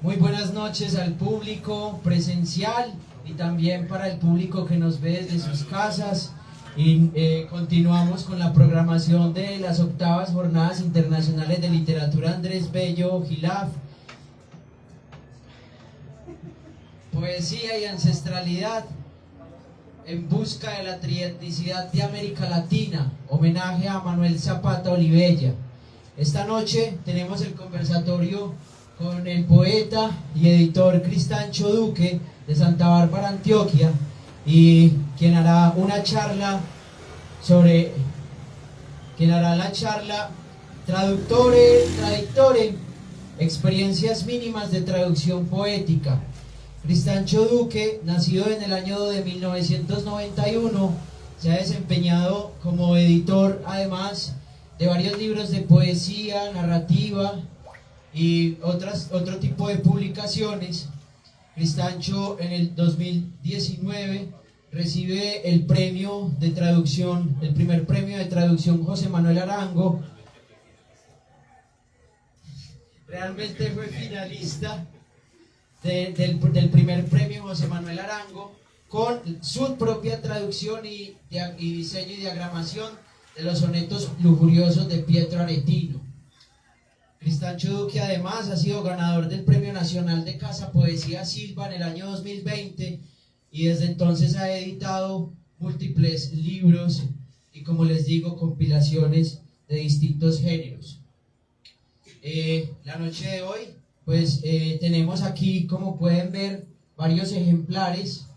Muy buenas noches al público presencial y también para el público que nos ve desde sus casas. Y continuamos con la programación de las octavas Jornadas Internacionales de Literatura Andrés Bello Gilaf. Poesía y ancestralidad en busca de la trietnicidad de América Latina, homenaje a Manuel Zapata Olivella. Esta noche tenemos el conversatorio con el poeta y editor Cristancho Duque de Santa Bárbara, Antioquia, y quien hará una charla Traductore, experiencias mínimas de traducción poética. Cristancho Duque, nacido en el año de 1991, se ha desempeñado como editor, además de varios libros de poesía, narrativa y otro tipo de publicaciones. Cristancho en el 2019 recibe el premio de traducción, el primer premio de traducción José Manuel Arango. Realmente fue finalista del primer premio José Manuel Arango con su propia traducción y diseño y diagramación de los sonetos lujuriosos de Pietro Aretino. Cristancho Duque además ha sido ganador del Premio Nacional de Casa Poesía Silva en el año 2020 y desde entonces ha editado múltiples libros y, como les digo, compilaciones de distintos géneros. La noche de hoy pues tenemos aquí, como pueden ver, varios ejemplares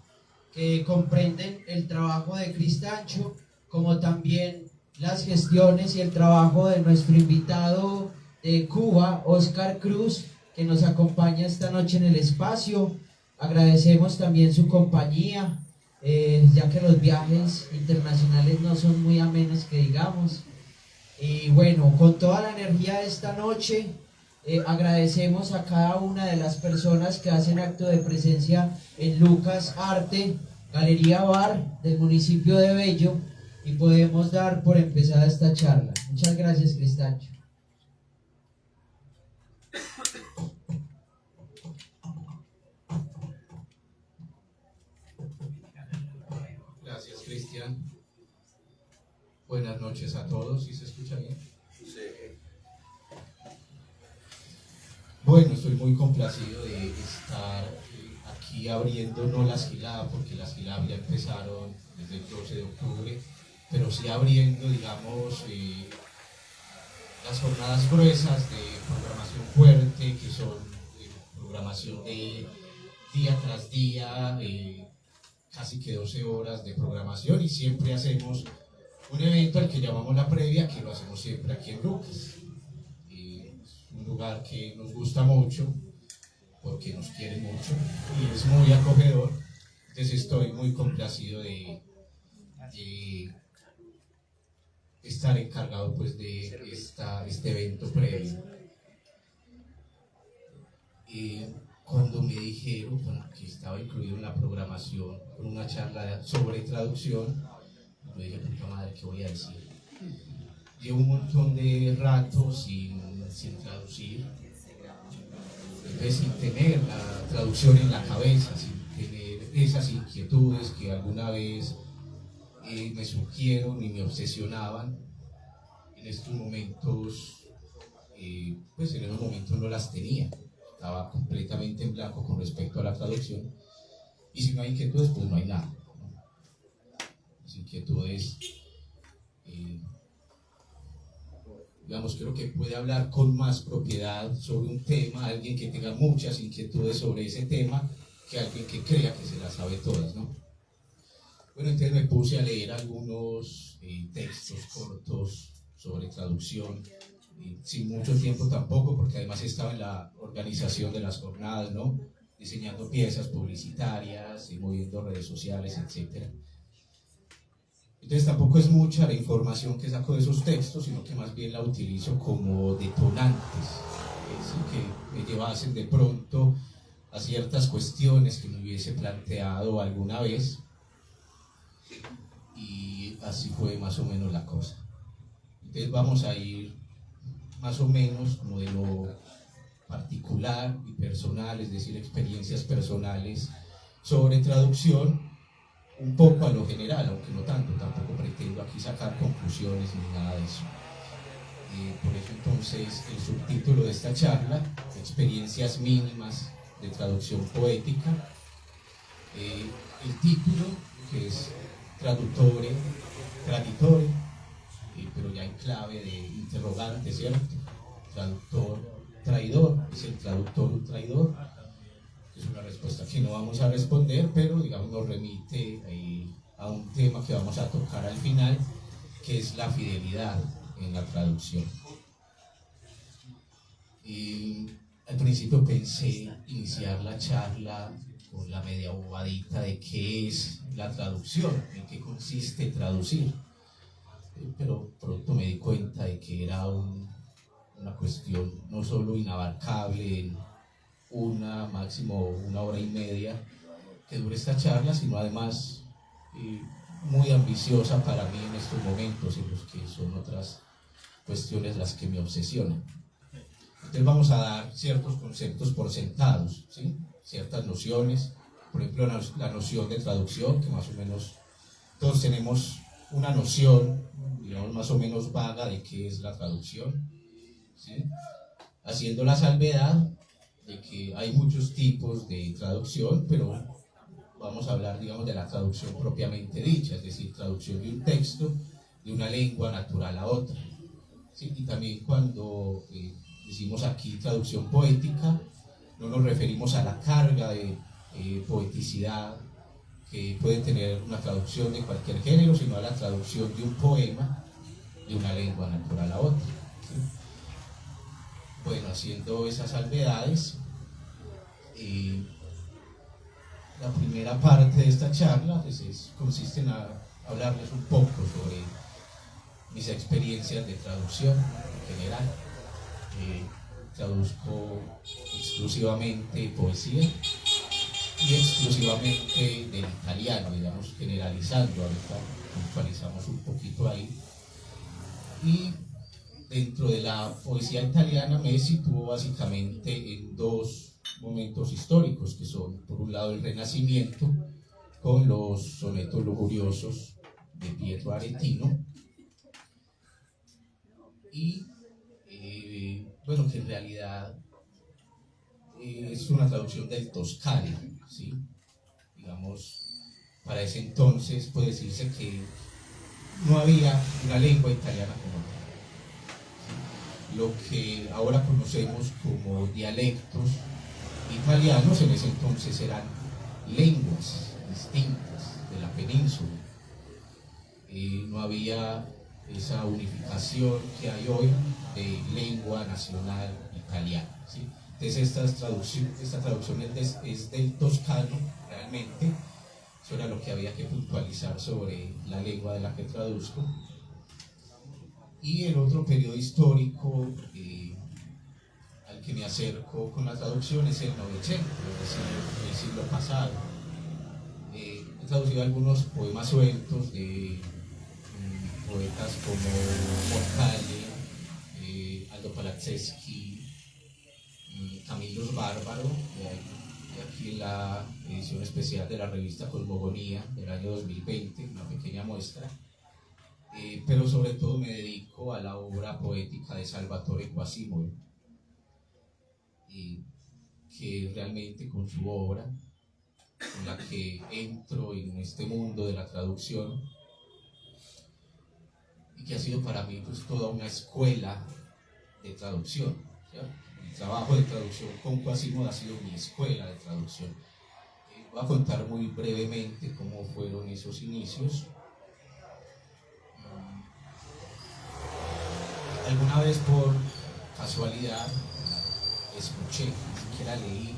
que comprenden el trabajo de Cristancho, como también las gestiones y el trabajo de nuestro invitado de Cuba, Oscar Cruz, que nos acompaña esta noche en el espacio. Agradecemos también su compañía, ya que los viajes internacionales no son muy amenos, que digamos. Y bueno, con toda la energía de esta noche, agradecemos a cada una de las personas que hacen acto de presencia en Lucas Arte, Galería Bar del municipio de Bello, y podemos dar por empezada esta charla. Muchas gracias, Cristancho. Gracias, Cristian. Buenas noches a todos. ¿Sí se escucha bien? Sí. Bueno, estoy muy complacido de estar aquí abriendo, no las Gilab, porque las Gilab ya empezaron desde el 12 de octubre, pero sí abriendo, digamos, las jornadas gruesas de programación fuerte, que son programación de día tras día, casi que 12 horas de programación, y siempre hacemos un evento al que llamamos la previa, que lo hacemos siempre aquí en Lucas. Es un lugar que nos gusta mucho, porque nos quiere mucho, y es muy acogedor. Entonces estoy muy complacido de estar encargado pues de este evento previo. Cuando me dijeron que estaba incluido en la programación con una charla sobre traducción, yo dije, puta madre, ¿qué voy a decir? Llevo un montón de rato sin traducir, entonces sin tener la traducción en la cabeza, sin tener esas inquietudes que alguna vez me surgieron y me obsesionaban. En estos momentos, pues en esos momentos no las tenía, estaba completamente en blanco con respecto a la traducción, y si no hay inquietudes, pues no hay nada, ¿no? Las inquietudes, digamos, creo que puede hablar con más propiedad sobre un tema alguien que tenga muchas inquietudes sobre ese tema que alguien que crea que se las sabe todas, ¿no? Bueno, entonces me puse a leer algunos textos cortos sobre traducción, sin mucho tiempo tampoco, porque además estaba en la organización de las jornadas, ¿no? Diseñando piezas publicitarias y moviendo redes sociales, etc. Entonces tampoco es mucha la información que saco de esos textos, sino que más bien la utilizo como detonantes, que me llevasen de pronto a ciertas cuestiones que me hubiese planteado alguna vez. y así fue más o menos la cosa. Entonces vamos a ir más o menos como de lo particular y personal, es decir, experiencias personales sobre traducción, un poco a lo general, aunque no tanto, tampoco pretendo aquí sacar conclusiones ni nada de eso. Por eso entonces el subtítulo de esta charla, experiencias mínimas de traducción poética, el título que es Traditore, pero ya en clave de interrogante, ¿cierto? Traductor, traidor, es el traductor un traidor. Es una respuesta que no vamos a responder, pero digamos nos remite a un tema que vamos a tocar al final, que es la fidelidad en la traducción. Al principio pensé iniciar la charla con la media bobadita de qué es la traducción, en qué consiste traducir, pero pronto me di cuenta de que era una cuestión no solo inabarcable en máximo una hora y media que dure esta charla, sino además muy ambiciosa para mí en estos momentos en los que son otras cuestiones las que me obsesionan. Entonces vamos a dar ciertos conceptos por sentados, ¿sí? Ciertas nociones, por ejemplo la noción de traducción, que más o menos todos tenemos una noción, digamos, más o menos vaga de qué es la traducción, ¿sí? Haciendo la salvedad de que hay muchos tipos de traducción, pero vamos a hablar, digamos, de la traducción propiamente dicha, es decir, traducción de un texto de una lengua natural a otra, ¿sí? Y también cuando decimos aquí traducción poética, no nos referimos a la carga de poeticidad que puede tener una traducción de cualquier género, sino a la traducción de un poema de una lengua natural a otra, ¿sí? Bueno, haciendo esas salvedades, la primera parte de esta charla pues, consiste en hablarles un poco sobre mis experiencias de traducción en general. Traduzco exclusivamente poesía y exclusivamente del italiano, digamos, generalizando, ahorita puntualizamos un poquito ahí. Y dentro de la poesía italiana me sitúo básicamente en dos momentos históricos, que son, por un lado, el Renacimiento, con los sonetos lujuriosos de Pietro Aretino, y bueno, que en realidad es una traducción del Toscano, ¿sí? Digamos, para ese entonces puede decirse que no había una lengua italiana como tal. Lo que ahora conocemos como dialectos italianos en ese entonces eran lenguas distintas de la península. No había esa unificación que hay hoy de lengua nacional italiana, ¿sí? Entonces esta traducción es del toscano realmente. Eso era lo que había que puntualizar sobre la lengua de la que traduzco. Y el otro periodo histórico al que me acerco con la traducción es el Novecento, es decir, el siglo pasado. He traducido algunos poemas sueltos de poetas como Morcale, Aldo Palazzeschi, Camilo Bárbaro, y aquí en la edición especial de la revista Cosmogonía del año 2020, una pequeña muestra. Pero sobre todo me dedico a la obra poética de Salvatore Quasimodo, que realmente con su obra, con la que entro en este mundo de la traducción, y que ha sido para mí pues toda una escuela de traducción, ¿cierto? El trabajo de traducción con Quasimodo ha sido mi escuela de traducción. Voy a contar muy brevemente cómo fueron esos inicios. Alguna vez por casualidad escuché, ni siquiera leí,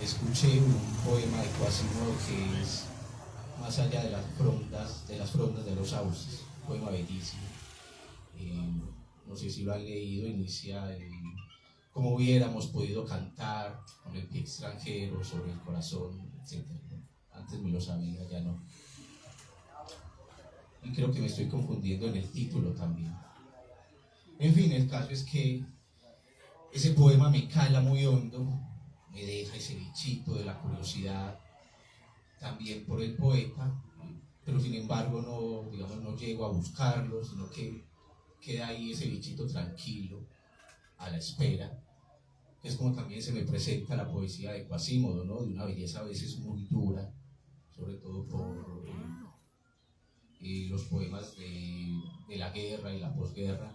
escuché un poema de Quasimodo que es Más allá de las frondas de los sauces, un poema bellísimo. No sé si lo han leído, inicia cómo hubiéramos podido cantar con el pie extranjero sobre el corazón, etc. Antes me lo sabía, ya no. y creo que me estoy confundiendo en el título también. En fin, el caso es que ese poema me cala muy hondo, me deja ese bichito de la curiosidad también por el poeta, pero sin embargo no, digamos, no llego a buscarlo, sino que queda ahí ese bichito tranquilo, a la espera, que es como también se me presenta la poesía de Quasimodo, ¿no? De una belleza a veces muy dura, sobre todo por los poemas de la guerra y la posguerra,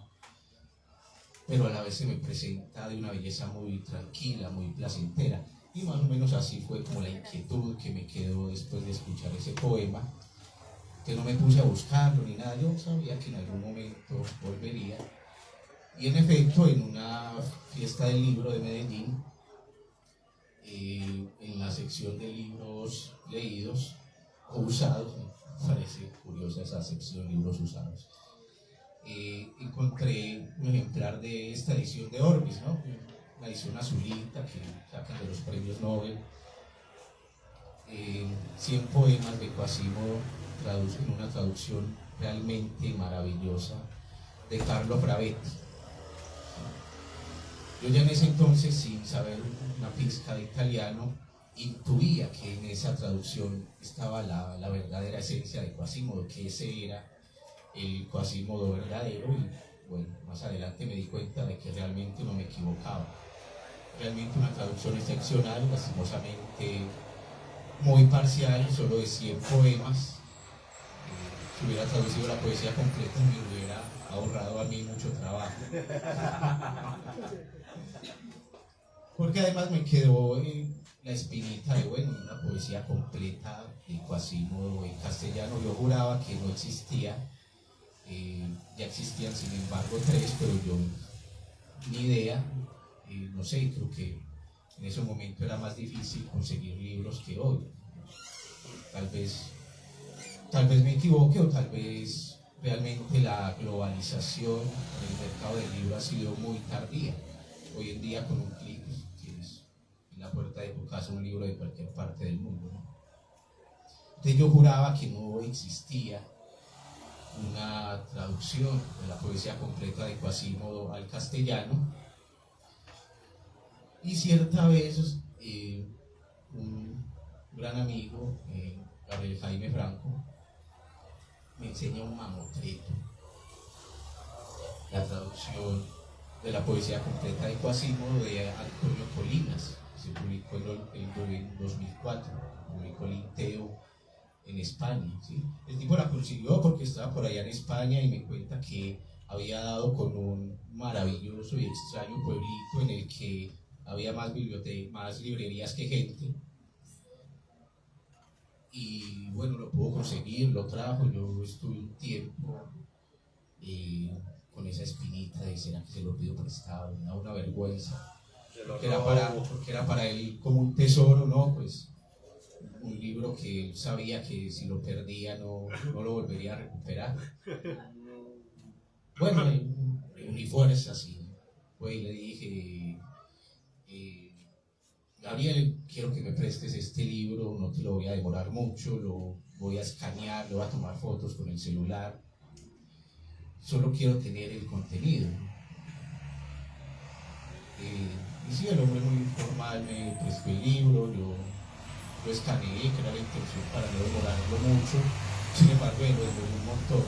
pero a la vez se me presenta de una belleza muy tranquila, muy placentera, y más o menos así fue como la inquietud que me quedó después de escuchar ese poema, que no me puse a buscarlo ni nada, yo sabía que en algún momento volvería, y en efecto en una fiesta del libro de Medellín, en la sección de libros leídos o usados, me parece curiosa esa sección, libros usados, encontré un ejemplar de esta edición de Orbis, ¿no? Una edición azulita que sacan de los premios Nobel, 100 poemas de Quasimodo en una traducción realmente maravillosa de Carlo Bravetti. Yo ya en ese entonces, sin saber una pizca de italiano, intuía que en esa traducción estaba la verdadera esencia de Quasimodo, que ese era el Quasimodo verdadero, y bueno, más adelante me di cuenta de que realmente no me equivocaba. Realmente una traducción excepcional, lastimosamente muy parcial, solo de 100 poemas. Si hubiera traducido la poesía completa me hubiera ahorrado a mí mucho trabajo. Porque además me quedó la espinita de, bueno, una poesía completa de Quasimodo en castellano. Yo juraba que no existía, ya existían sin embargo 3, pero yo ni idea, no sé, creo que en ese momento era más difícil conseguir libros que hoy. Tal vez me equivoque, o tal vez realmente la globalización del mercado del libro ha sido muy tardía. Hoy en día con un clic tienes en la puerta de tu casa un libro de cualquier parte del mundo, ¿no? Entonces yo juraba que no existía una traducción de la poesía completa de Quasimodo al castellano, y cierta vez un gran amigo, Gabriel Jaime Franco, me enseña un mamotreto, la traducción de la poesía completa de Quasimodo de Antonio Colinas. Se publicó en 2004, publicó Linteo en España, ¿sí? El tipo la consiguió porque estaba por allá en España y me cuenta que había dado con un maravilloso y extraño pueblito en el que había más librerías que gente. Y bueno, lo pudo conseguir, lo trajo. Yo estuve un tiempo con esa espinita de será que se lo pido prestado, me da una vergüenza, porque era para él como un tesoro, ¿no? Pues un libro que él sabía que si lo perdía no lo volvería a recuperar. Bueno, uní fuerzas y pues le dije, Gabriel, quiero que me prestes este libro, no te lo voy a demorar mucho, lo voy a escanear, le voy a tomar fotos con el celular, solo quiero tener el contenido. Y sí, el hombre muy formal me prestó el libro, yo lo escaneé, que era la intención para no demorarlo mucho, sin embargo me lo demoré un montón,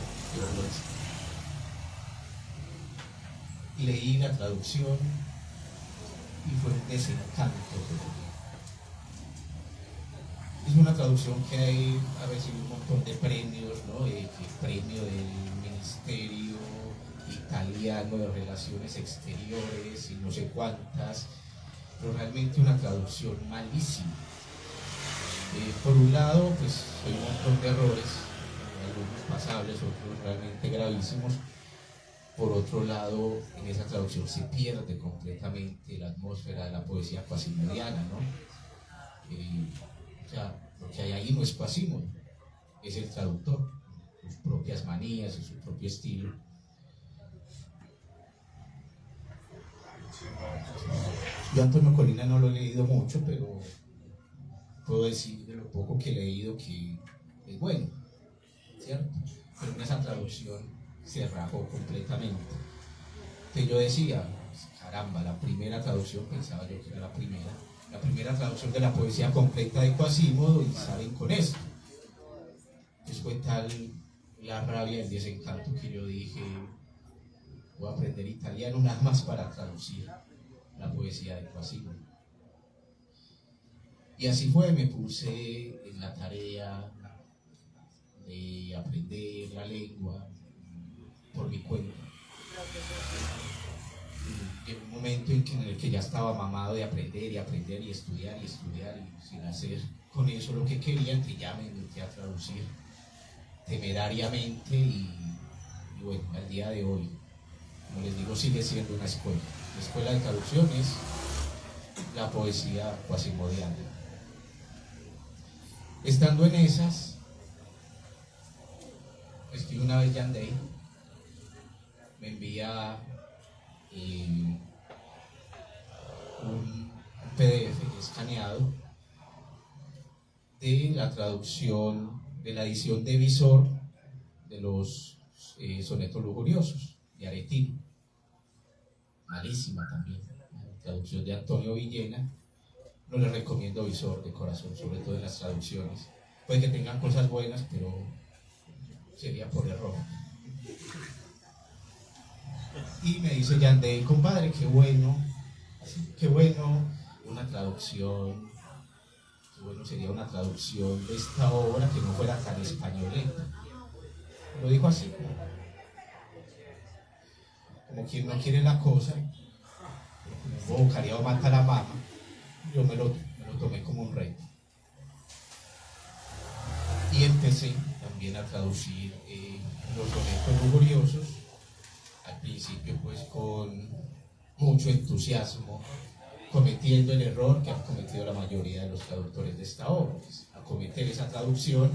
leí la traducción y fue un desencanto. Es una traducción que ha recibido un montón de premios, ¿no? El premio del Ministerio Italiano de Relaciones Exteriores y no sé cuántas, pero realmente una traducción malísima. Por un lado, pues hay un montón de errores, algunos pasables, otros realmente gravísimos. Por otro lado, en esa traducción se pierde completamente la atmósfera de la poesía quasimodiana, ¿no? O sea, lo que hay ahí no es Quasimodo, es el traductor, sus propias manías y su propio estilo. Yo a Antonio Colina no lo he leído mucho, pero puedo decir de lo poco que he leído que es bueno, ¿cierto? pero en esa traducción se rajó completamente. Entonces yo decía, caramba, la primera traducción, pensaba yo que era la primera traducción de la poesía completa de Quasimodo, y salen con esto. Entonces fue tal la rabia y el desencanto que yo dije, voy a aprender italiano nada más para traducir la poesía de Quasimodo. Y así fue, me puse en la tarea de aprender la lengua por mi cuenta. Y en un momento en el que ya estaba mamado de aprender y aprender y estudiar y estudiar y sin hacer con eso lo que quería, entonces ya me metí a traducir temerariamente y bueno, al día de hoy, como les digo, sigue siendo una escuela. La escuela de traducción es la poesía quasimodiana. Estando en esas, escribí una vez Yandey, me envía un PDF escaneado de la traducción, de la edición de Visor de los sonetos lujuriosos de Aretino. Malísima también, la traducción de Antonio Villena. No les recomiendo Visor de corazón, sobre todo en las traducciones. Puede que tengan cosas buenas, pero sería por error. Y me dice Yandey, compadre, qué bueno, una traducción, qué bueno sería una traducción de esta obra que no fuera tan españoleta. Lo dijo así, como quien no quiere la cosa, como Cariado mata a la mama. Yo me lo tomé como un reto. Y empecé también a traducir los sonetos lujuriosos, al principio pues con mucho entusiasmo, cometiendo el error que han cometido la mayoría de los traductores de esta obra, pues, a cometer esa traducción,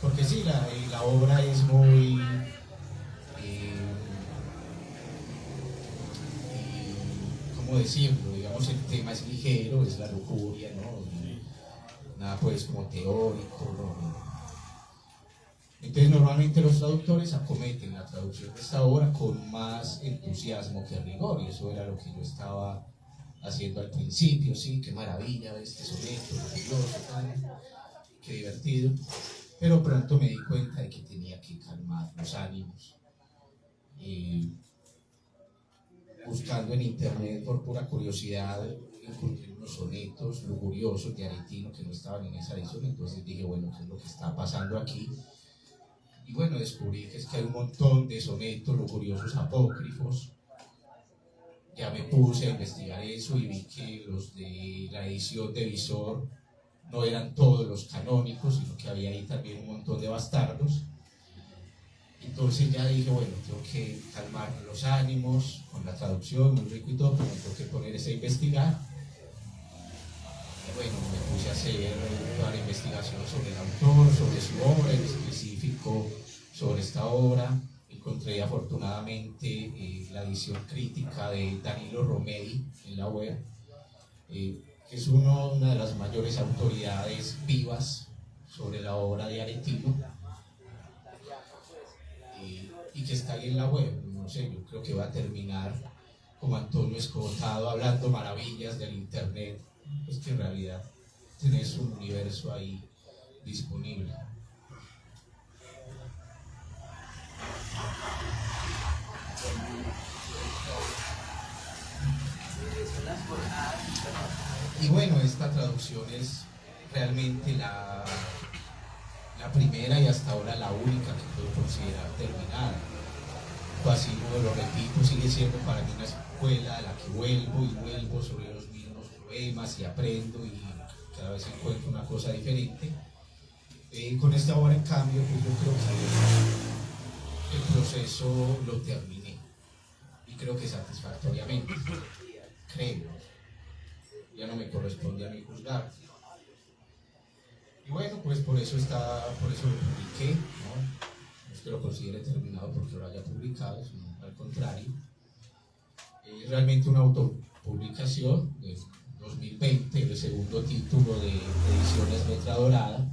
porque sí, la obra es muy... ¿cómo decirlo? Digamos, el tema es ligero, es la lujuria, ¿no? Nada pues como teórico, ¿no? Entonces normalmente los traductores acometen la traducción de esta obra con más entusiasmo que rigor, y eso era lo que yo estaba haciendo al principio. Sí, qué maravilla este soneto, maravilloso, qué divertido, pero pronto me di cuenta de que tenía que calmar los ánimos. Buscando en internet por pura curiosidad, encontré unos sonetos lujuriosos de Aretino que no estaban en esa edición. Entonces dije, bueno, ¿qué es lo que está pasando aquí? Y bueno, descubrí que es que hay un montón de sonetos lujuriosos apócrifos. Ya me puse a investigar eso y vi que los de la edición de Visor no eran todos los canónicos, sino que había ahí también un montón de bastardos. Entonces ya dije, bueno, tengo que calmar los ánimos con la traducción, muy rico y todo, pero tengo que ponerse a investigar. Y bueno, me puse a hacer toda la investigación sobre el autor, sobre su obra, en específico sobre esta obra. Encontré afortunadamente la edición crítica de Danilo Romei en la web, que es una de las mayores autoridades vivas sobre la obra de Aretino, y que está ahí en la web. No sé, yo creo que va a terminar como Antonio Escotado hablando maravillas del internet, pues que en realidad tenés un universo ahí disponible. Y bueno, esta traducción es realmente la primera y hasta ahora la única que puedo considerar terminada. Quasimodo, lo repito, sigue siendo para mí una escuela a la que vuelvo y vuelvo sobre los mismos poemas y aprendo, y cada vez encuentro una cosa diferente. Con esta obra, en cambio, pues yo creo que el proceso lo terminé, y creo que satisfactoriamente, creo. Ya no me corresponde a mí juzgar. Y bueno, pues por eso lo publiqué, ¿no? No es que lo considere terminado porque lo haya publicado, sino al contrario. Es realmente una autopublicación de 2020, el segundo título de Ediciones Letra Dorada.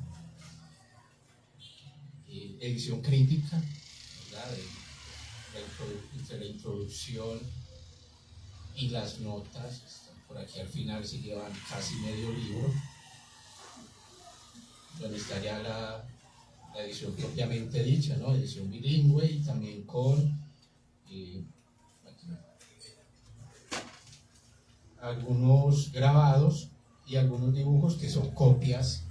edición crítica, ¿verdad? Entre la introducción y las notas, por aquí al final se llevan casi medio libro, donde estaría la edición propiamente dicha, ¿no? Edición bilingüe y también con algunos grabados y algunos dibujos que son copias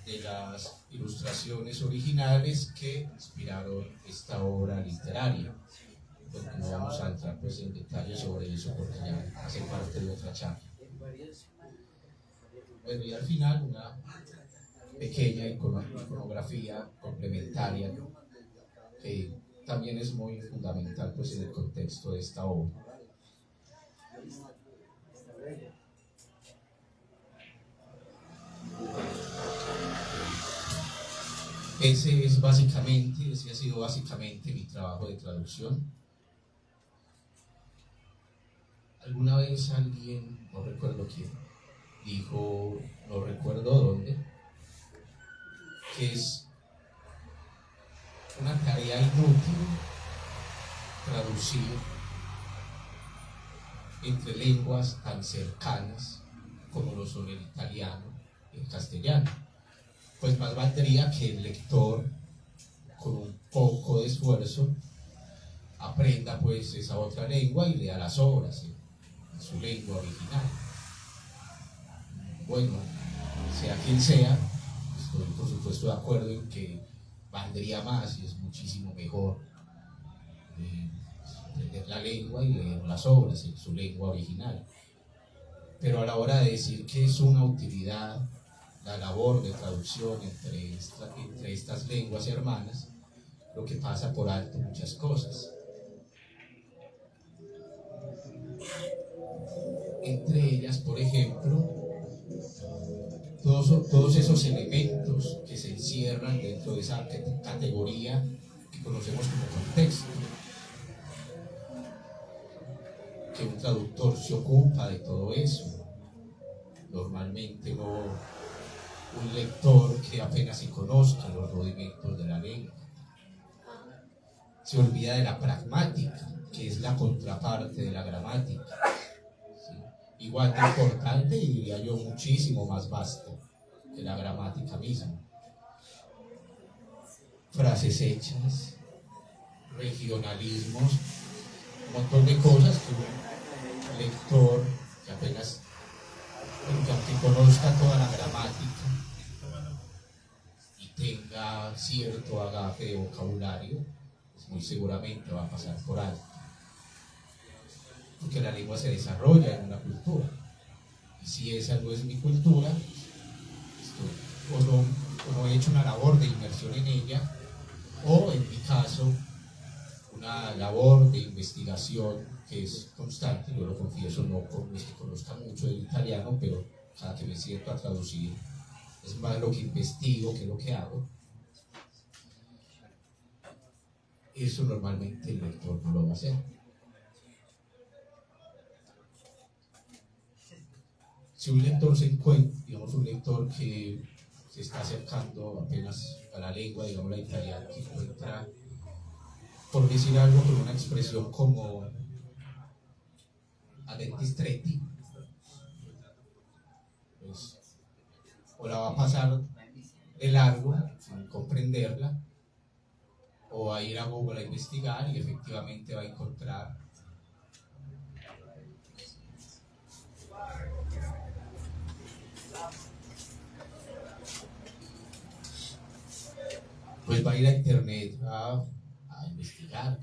de las ilustraciones originales que inspiraron esta obra literaria. Pues no vamos a entrar pues en detalle sobre eso porque ya hace parte de otra charla. Bueno, y al final una pequeña iconografía complementaria que también es muy fundamental pues en el contexto de esta obra. Ese ha sido básicamente mi trabajo de traducción. Alguna vez alguien, no recuerdo quién, dijo, no recuerdo dónde, que es una tarea inútil traducir entre lenguas tan cercanas como lo son el italiano y el castellano. Pues más valdría que el lector, con un poco de esfuerzo, aprenda pues esa otra lengua y lea las obras en su lengua original. Bueno, sea quien sea, estoy por supuesto de acuerdo en que valdría más y es muchísimo mejor aprender la lengua y leer las obras en su lengua original. Pero a la hora de decir que es una utilidad la labor de traducción entre estas lenguas hermanas, lo que pasa por alto muchas cosas. Entre ellas, por ejemplo, todos esos elementos que se encierran dentro de esa categoría que conocemos como contexto, que un traductor se ocupa de todo eso. Normalmente un lector que apenas se conozca los rudimentos de la lengua se olvida de la pragmática, que es la contraparte de la gramática, ¿sí? Igual de importante y diría yo muchísimo más vasto que la gramática misma. Frases hechas, regionalismos, un montón de cosas que un lector que apenas, aunque conozca toda la gramática y tenga cierto bagaje de vocabulario, pues muy seguramente va a pasar por alto. Porque la lengua se desarrolla en una cultura. Y si esa no es mi cultura, o no he hecho una labor de inmersión en ella, o en mi caso, una labor de investigación que es constante. Yo lo confieso, no es que conozca mucho del italiano, pero cada que me siento a traducir es más lo que investigo que lo que hago. Eso normalmente el lector no lo va a hacer. Si un lector se encuentra, digamos un lector que se está acercando apenas a la lengua, digamos la italiana, se encuentra, por decir algo, con una expresión como a denti stretti, pues o la va a pasar de largo sin comprenderla, o va a ir a Google a investigar y efectivamente va a encontrar pues va a ir a internet a investigar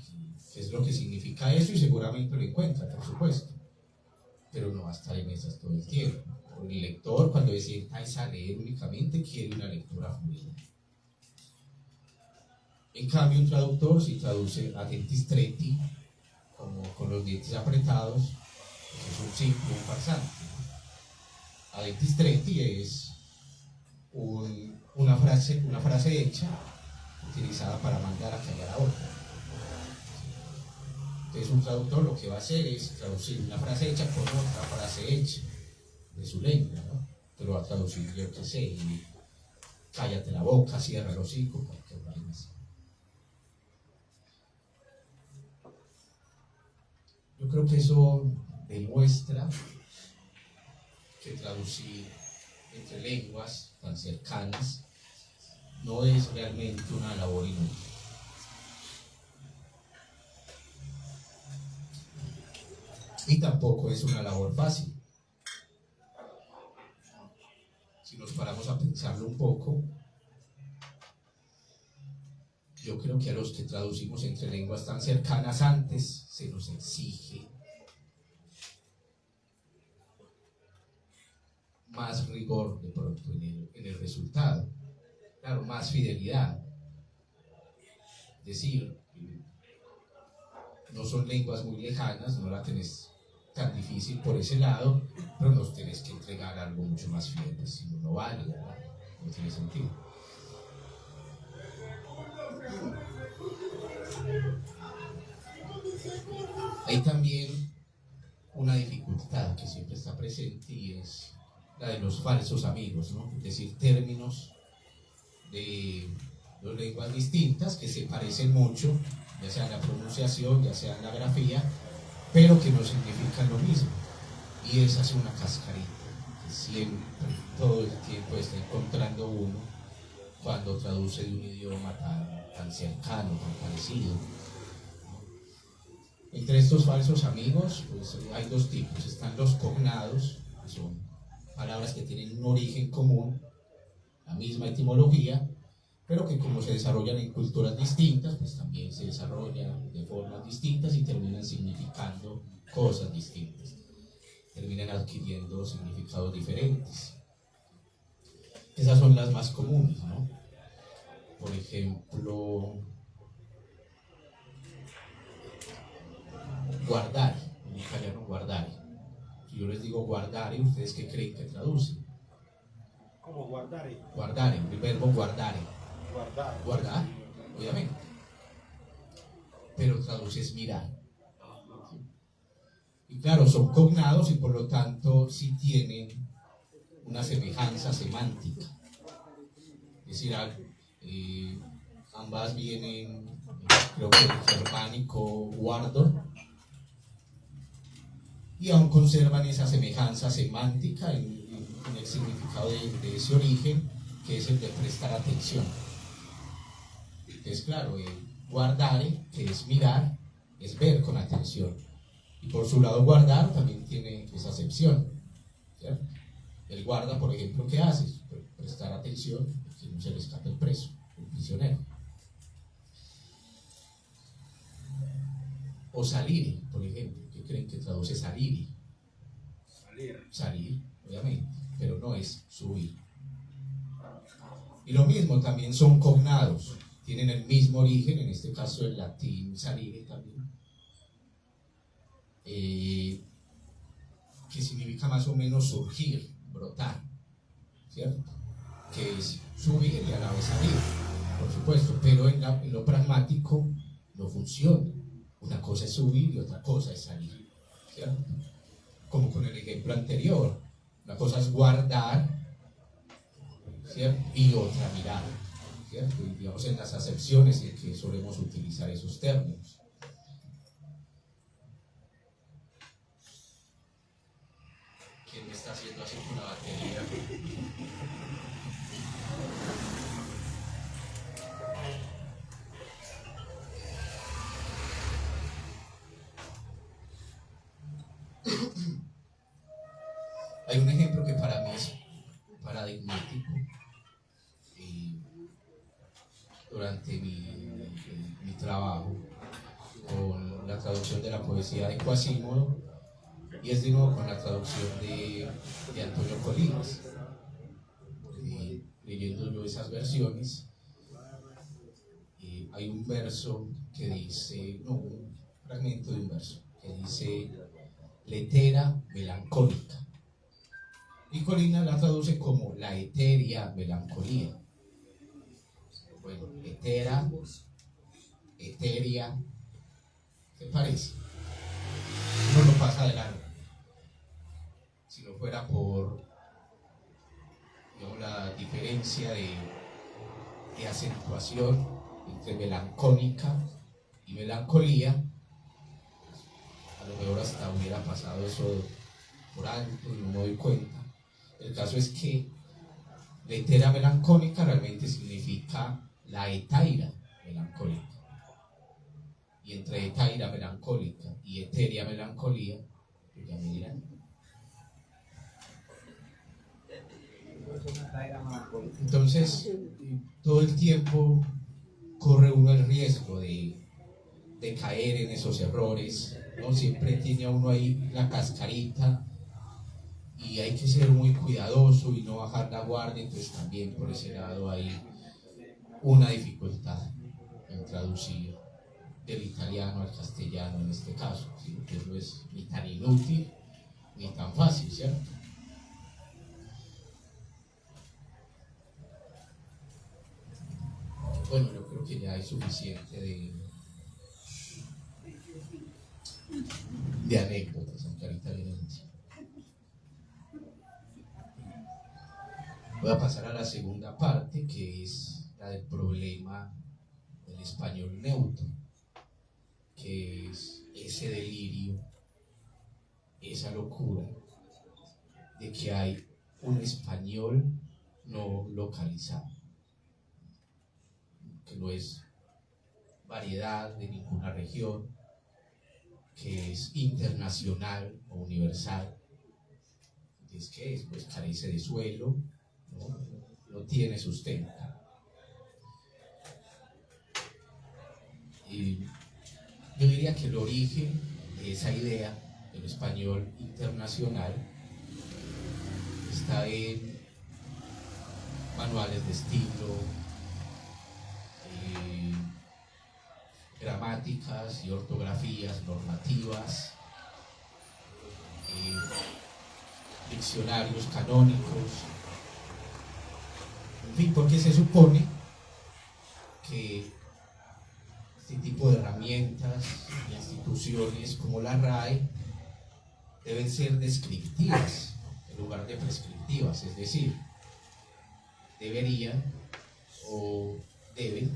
qué es lo que significa eso y seguramente lo encuentra, por supuesto, pero no va a estar en esas todo el tiempo. El lector, cuando decide a leer únicamente, quiere una lectura fluida. En cambio, un traductor, si traduce a denti stretti, como con los dientes apretados, pues es un simple, un farsante. A denti stretti es una frase hecha, utilizada para mandar a callar a otra. Entonces un traductor lo que va a hacer es traducir una frase hecha con otra frase hecha de su lengua, ¿no? Pero va a traducir, yo qué sé, y cállate la boca, cierra el hocico, cualquier vaina así. Yo creo que eso demuestra que traducir entre lenguas tan cercanas no es realmente una labor inútil. Y tampoco es una labor fácil. Si nos paramos a pensarlo un poco, yo creo que a los que traducimos entre lenguas tan cercanas antes se nos exige más rigor de pronto en el resultado, claro, más fidelidad. Es decir, no son lenguas muy lejanas, no la tenés tan difícil por ese lado, pero nos tenés que entregar algo mucho más fiel, pues, si no, no vale, no tiene sentido. Hay también una dificultad que siempre está presente y es la de los falsos amigos, ¿no? Es decir, términos de dos lenguas distintas que se parecen mucho, ya sea en la pronunciación, ya sea en la grafía, pero que no significan lo mismo. Y esa es una cascarita que siempre, todo el tiempo está encontrando uno cuando traduce de un idioma tan cercano, tan parecido. Entre estos falsos amigos, pues hay dos tipos. Están los cognados, que son palabras que tienen un origen común, la misma etimología, pero que como se desarrollan en culturas distintas, pues también se desarrollan de formas distintas y terminan significando cosas distintas, terminan adquiriendo significados diferentes. Esas son las más comunes, ¿no? Por ejemplo, guardar, en italiano guardare. Si yo les digo guardare, ¿ustedes qué creen que traducen? ¿Cómo guardare? Guardare, el verbo guardare. Guardar. Guardar, obviamente. Pero traduces mirar. Y claro, son cognados y por lo tanto sí tienen una semejanza semántica. Es decir, ambas vienen, creo que del germánico guardo, y aún conservan esa semejanza semántica en el significado de ese origen, que es el de prestar atención. Entonces, claro, guardare, que es mirar, es ver con atención. Y por su lado, guardar también tiene esa acepción, ¿cierto? El guarda, por ejemplo, ¿qué hace? Prestar atención, que no se le escape el preso, el prisionero. O salire, por ejemplo, ¿qué creen que traduce salire? Salir, obviamente, pero no es subir. Y lo mismo, también son cognados, tienen el mismo origen, en este caso el latín salire también, que significa más o menos surgir, brotar, ¿cierto? Que es subir y a la vez salir, por supuesto, pero en lo pragmático no funciona. Una cosa es subir y otra cosa es salir, ¿cierto? Como con el ejemplo anterior, una cosa es guardar, ¿cierto? Y otra mirar, ¿cierto? Y digamos en las acepciones en que solemos utilizar esos términos. ¿Quién me está haciendo así con la batería? Hay un ejemplo que para mí es paradigmático. Durante mi trabajo con la traducción de la poesía de Quasimodo, y es de nuevo con la traducción de Antonio Colinas. Leyendo yo esas versiones, hay un verso que dice, no, un fragmento de un verso que dice letera melancólica, y Colinas la traduce como la etérea melancolía. Bueno, etérea, ¿qué parece? Uno no pasa de largo. Si no fuera por, digamos, la diferencia de acentuación entre melancólica y melancolía, a lo mejor haya pasado eso por alto y no me doy cuenta. El caso es que Letera melancólica realmente significa la etaira melancólica. Y entre etaira melancólica y etérea melancolía, pues ya me dirán. Entonces, todo el tiempo corre uno el riesgo de caer en esos errores, ¿no? Siempre tiene a uno ahí la cascarita y hay que ser muy cuidadoso y no bajar la guardia. Entonces también por ese lado hay una dificultad en traducir del italiano al castellano en este caso, ¿sí? Que no es ni tan inútil ni tan fácil, ¿cierto? Bueno, yo creo que ya hay suficiente de anécdotas, aunque ahorita viene el tiempo. Voy a pasar a la segunda parte, que es la del problema del español neutro, que es ese delirio, esa locura de que hay un español no localizado, que no es variedad de ninguna región, que es internacional o universal. Entonces, ¿qué es? Pues carece de suelo, no tiene sustento. Y yo diría que el origen de esa idea del español internacional está en manuales de estilo, gramáticas y ortografías normativas, diccionarios canónicos, en fin, porque se supone que este tipo de herramientas y instituciones como la RAE deben ser descriptivas en lugar de prescriptivas, es decir, deberían o deben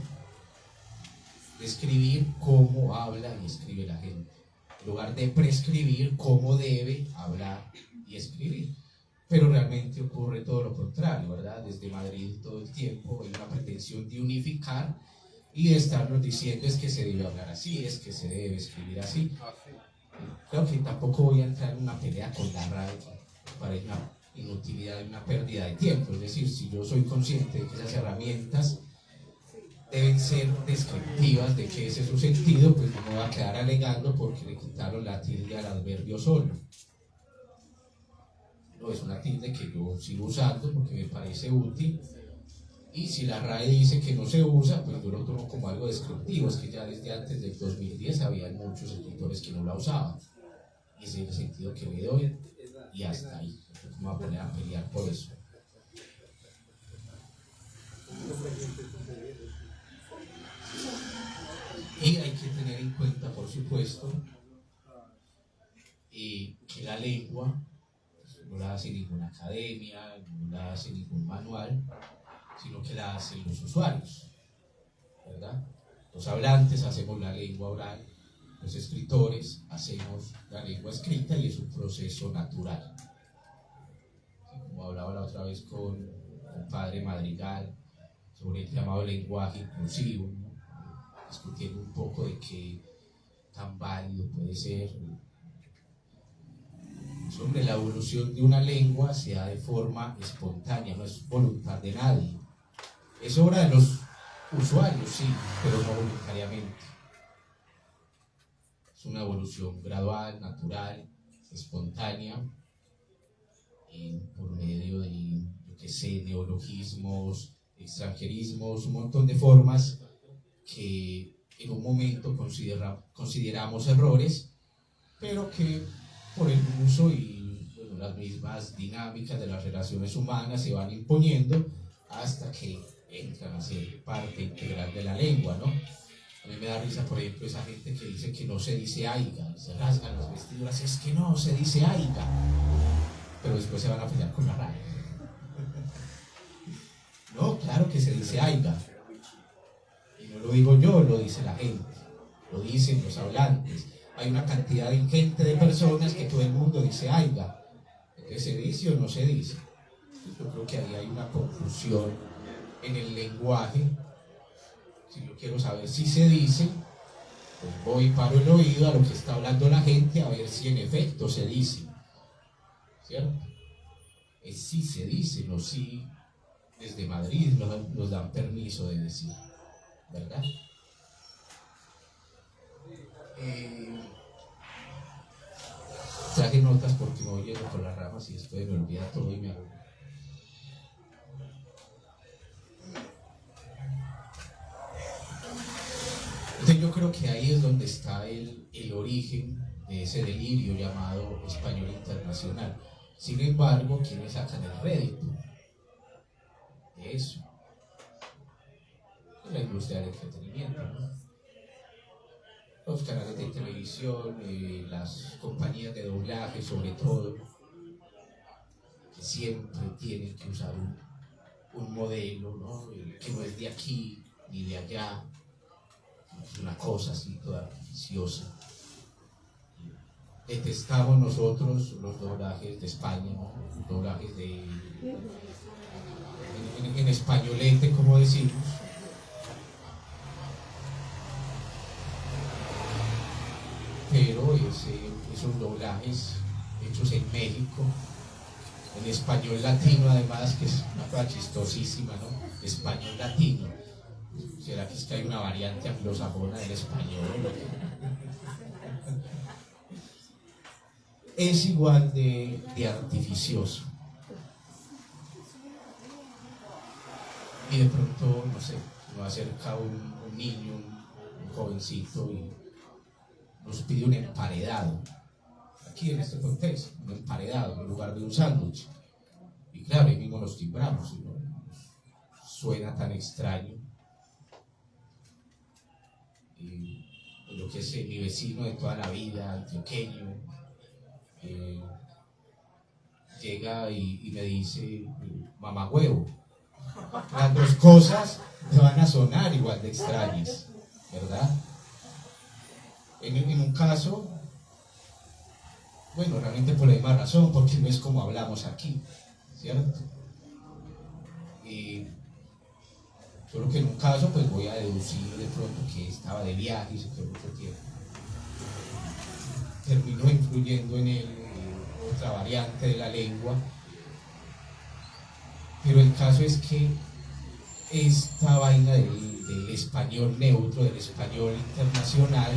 describir cómo habla y escribe la gente, en lugar de prescribir cómo debe hablar y escribir. Pero realmente ocurre todo lo contrario, ¿verdad? Desde Madrid todo el tiempo hay una pretensión de unificar y de estarnos diciendo es que se debe hablar así, es que se debe escribir así. Creo que tampoco voy a entrar en una pelea con la RAE, que parece una inutilidad y una pérdida de tiempo. Es decir, si yo soy consciente de que esas herramientas deben ser descriptivas de qué es su sentido, pues no me va a quedar alegando porque le quitaron la tilde al adverbio solo. No, es una tilde que yo sigo usando porque me parece útil, y si la RAE dice que no se usa, pues yo lo tomo como algo descriptivo. Es que ya desde antes del 2010 había muchos escritores que no la usaban, y ese es el sentido que le doy, y hasta ahí. Entonces me voy a poner a pelear por eso. Y hay que tener en cuenta, por supuesto, que la lengua no la hace ninguna academia, no la hace ningún manual, sino que la hacen los usuarios, ¿verdad? Los hablantes hacemos la lengua oral, los escritores hacemos la lengua escrita, y es un proceso natural. Como hablaba la otra vez con el padre Madrigal sobre el llamado lenguaje inclusivo, ¿no? Discutiendo un poco de qué tan válido puede ser. Sobre la evolución de una lengua se da de forma espontánea, no es voluntad de nadie. Es obra de los usuarios, sí, pero no voluntariamente. Es una evolución gradual, natural, espontánea, por medio de, yo qué sé, neologismos, extranjerismos, un montón de formas que en un momento consideramos errores, pero que por el uso y bueno, las mismas dinámicas de las relaciones humanas se van imponiendo hasta que entran a ser parte integral de la lengua, ¿no? A mí me da risa, por ejemplo, esa gente que dice que no se dice aiga, se rasgan las vestiduras, es que no se dice aiga, pero después se van a pelear con la RAE. No, claro que se dice aiga, y no lo digo yo, lo dice la gente, lo dicen los hablantes. hay una cantidad ingente de personas que todo el mundo dice aiga. Entonces, ¿se dice o no se dice? Yo creo que ahí hay una confusión en el lenguaje. Si yo quiero saber si se dice, pues voy y paro el oído a lo que está hablando la gente a ver si en efecto se dice, ¿cierto? Es si se dice, no si desde Madrid nos dan permiso de decir, ¿verdad? Traje notas porque me voy yendo por las ramas y después me olvida todo y me hago. Entonces yo creo que ahí es donde está el origen de ese delirio llamado español internacional. Sin embargo, ¿quiénes sacan el rédito de eso? La industria del entretenimiento, ¿no? Los canales de televisión, las compañías de doblaje sobre todo, que siempre tienen que usar un modelo, ¿no? Que no es de aquí ni de allá, es una cosa así toda artificiosa. Detestamos nosotros los doblajes de España, ¿no? Los doblajes en españolete, como decimos. Pero esos doblajes hechos en México, en español latino además, que es una cosa chistosísima, ¿no? Español latino. ¿Será que es que hay una variante anglosajona del español? Es igual de artificioso. Y de pronto, no sé, nos acerca un niño, un jovencito y nos pide un emparedado, aquí en este contexto, un emparedado en lugar de un sándwich. Y claro, ahí mismo nos timbramos, ¿no? Suena tan extraño. Y lo que es mi vecino de toda la vida, antioqueño, llega y me dice, mamá huevo. Las dos cosas me van a sonar igual de extrañas, ¿verdad? En un caso, bueno, realmente por la misma razón, porque no es como hablamos aquí, ¿cierto? Y solo que en un caso, pues voy a deducir de pronto que estaba de viaje y se quedó mucho tiempo. Terminó influyendo en él otra variante de la lengua, pero el caso es que esta vaina del español neutro, del español internacional,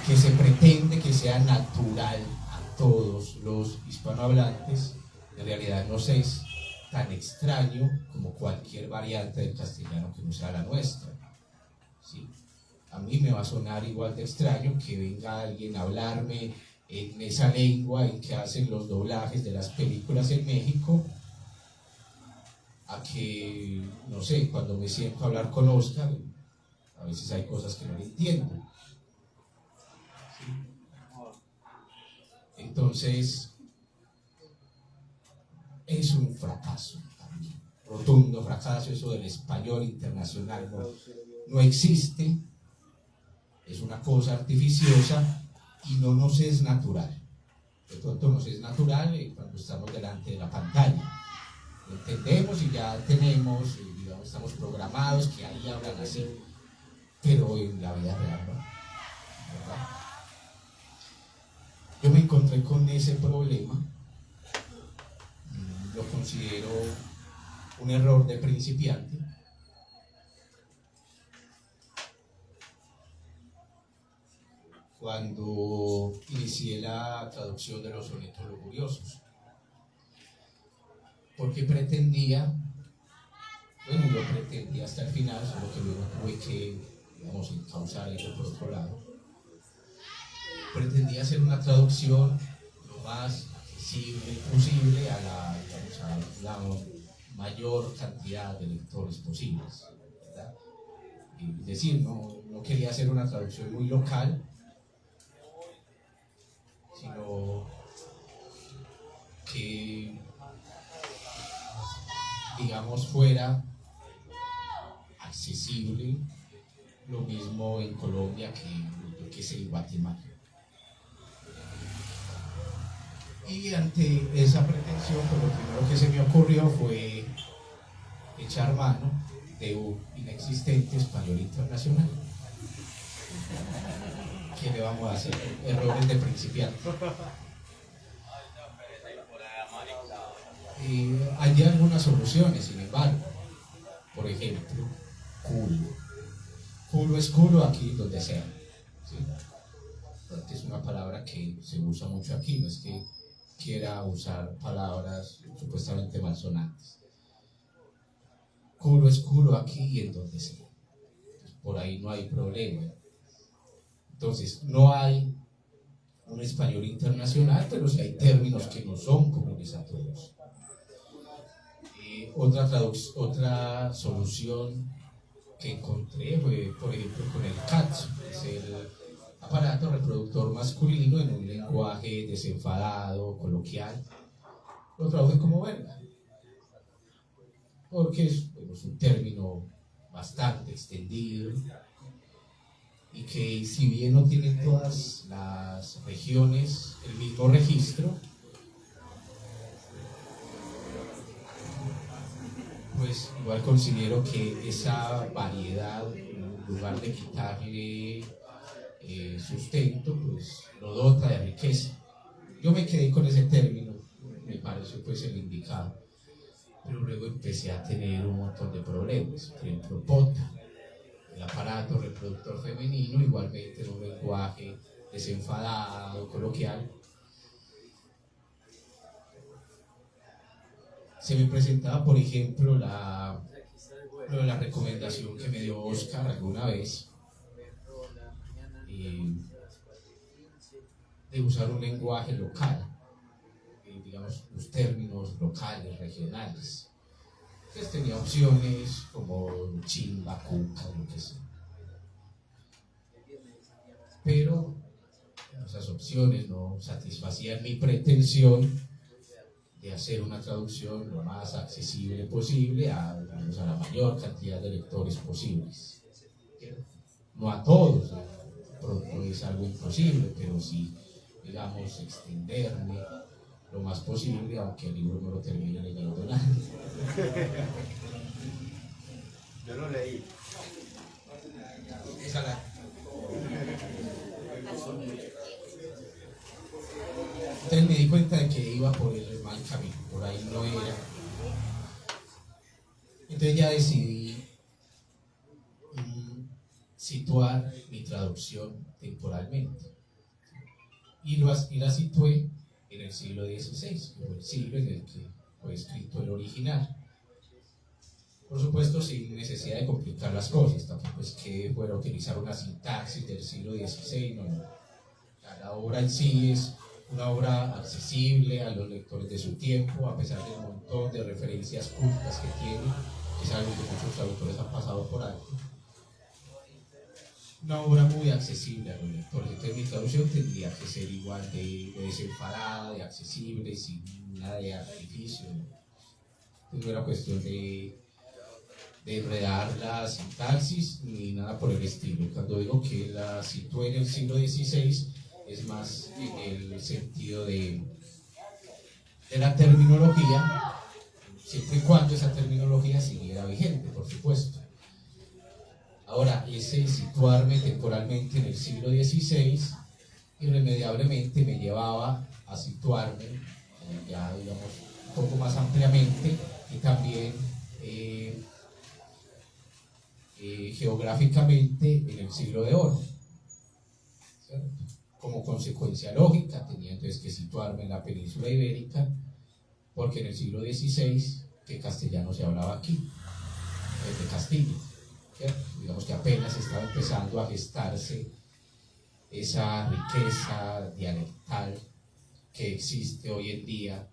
que se pretende que sea natural a todos los hispanohablantes, en realidad no es tan extraño como cualquier variante del castellano que no sea la nuestra, ¿sí? A mí me va a sonar igual de extraño que venga alguien a hablarme en esa lengua en que hacen los doblajes de las películas en México, a que, no sé, cuando me siento a hablar con Oscar, a veces hay cosas que no le entiendo. Entonces, es un fracaso también, rotundo fracaso, eso del español internacional no existe, es una cosa artificiosa y no nos es natural. De pronto nos es natural cuando estamos delante de la pantalla, lo entendemos y ya tenemos, digamos, estamos programados que ahí hablan así, pero en la vida real no, ¿verdad? Yo me encontré con ese problema, lo considero un error de principiante, cuando inicié la traducción de los sonetos lujuriosos, porque pretendía, bueno, lo pretendí hasta el final, solo que luego tuve que, digamos, encauzar eso por otro lado. Pretendía hacer una traducción lo más accesible posible a la mayor cantidad de lectores posibles, ¿verdad? Es decir, no quería hacer una traducción muy local, sino que, digamos, fuera accesible, lo mismo en Colombia que que es en Guatemala. Y ante esa pretensión, pues lo primero que se me ocurrió fue echar mano de un inexistente español internacional. ¿Qué le vamos a hacer? Errores de principiante. Hay algunas soluciones, sin embargo. Por ejemplo, culo. Culo es culo aquí donde sea. ¿Sí? Porque es una palabra que se usa mucho aquí, no es que quiera usar palabras supuestamente malsonantes. Culo es culo aquí y en donde sea. Por ahí no hay problema. Entonces, no hay un español internacional, pero sí hay términos que no son comunes a todos. Otra solución que encontré fue, por ejemplo, con el CATS, es el aparato reproductor masculino en un lenguaje desenfadado, coloquial. Lo traduje como verga, porque es un término bastante extendido y que, si bien no tienen todas las regiones el mismo registro, pues igual considero que esa variedad, en lugar de quitarle sustento, pues lo dota de riqueza. Yo me quedé con ese término, me pareció pues el indicado, pero luego empecé a tener un montón de problemas. Por ejemplo, POTA, el aparato reproductor femenino, igualmente en un lenguaje desenfadado, coloquial. Se me presentaba, por ejemplo, la recomendación que me dio Oscar alguna vez de usar un lenguaje local, digamos, los términos locales, regionales. Entonces tenía opciones como chimba, cuca, lo que sea. Pero esas opciones no satisfacían mi pretensión de hacer una traducción lo más accesible posible a la mayor cantidad de lectores posibles. No a todos, pronto es algo imposible, pero sí, digamos, extenderme lo más posible, aunque el libro no lo termine leyendo nadie. Yo lo leí. Esa la... Entonces me di cuenta de que iba por el mal camino, por ahí no era. Entonces ya decidí situar mi traducción temporalmente. Y la situé en el siglo XVI, que fue el siglo en el que fue escrito el original. Por supuesto, sin necesidad de complicar las cosas, tampoco es que fuera a utilizar una sintaxis del siglo XVI, no. La obra en sí es una obra accesible a los lectores de su tiempo, a pesar del montón de referencias cultas que tiene, que es algo que muchos traductores han pasado por alto. Una obra muy accesible a los lectores. Entonces mi traducción tendría que ser igual de desenfadada, de accesible, sin nada de artificio. No era cuestión de enredar la sintaxis ni nada por el estilo. Cuando digo que la situé en el siglo XVI, es más en el sentido de la terminología, siempre y cuando esa terminología siguiera vigente, por supuesto. Ahora, ese situarme temporalmente en el siglo XVI irremediablemente me llevaba a situarme ya, digamos, un poco más ampliamente y también geográficamente en el siglo de oro, ¿cierto? Como consecuencia lógica tenía entonces que situarme en la península ibérica, porque en el siglo XVI que castellano se hablaba aquí, desde Castilla, ¿cierto? Digamos que apenas estaba empezando a gestarse esa riqueza dialectal que existe hoy en día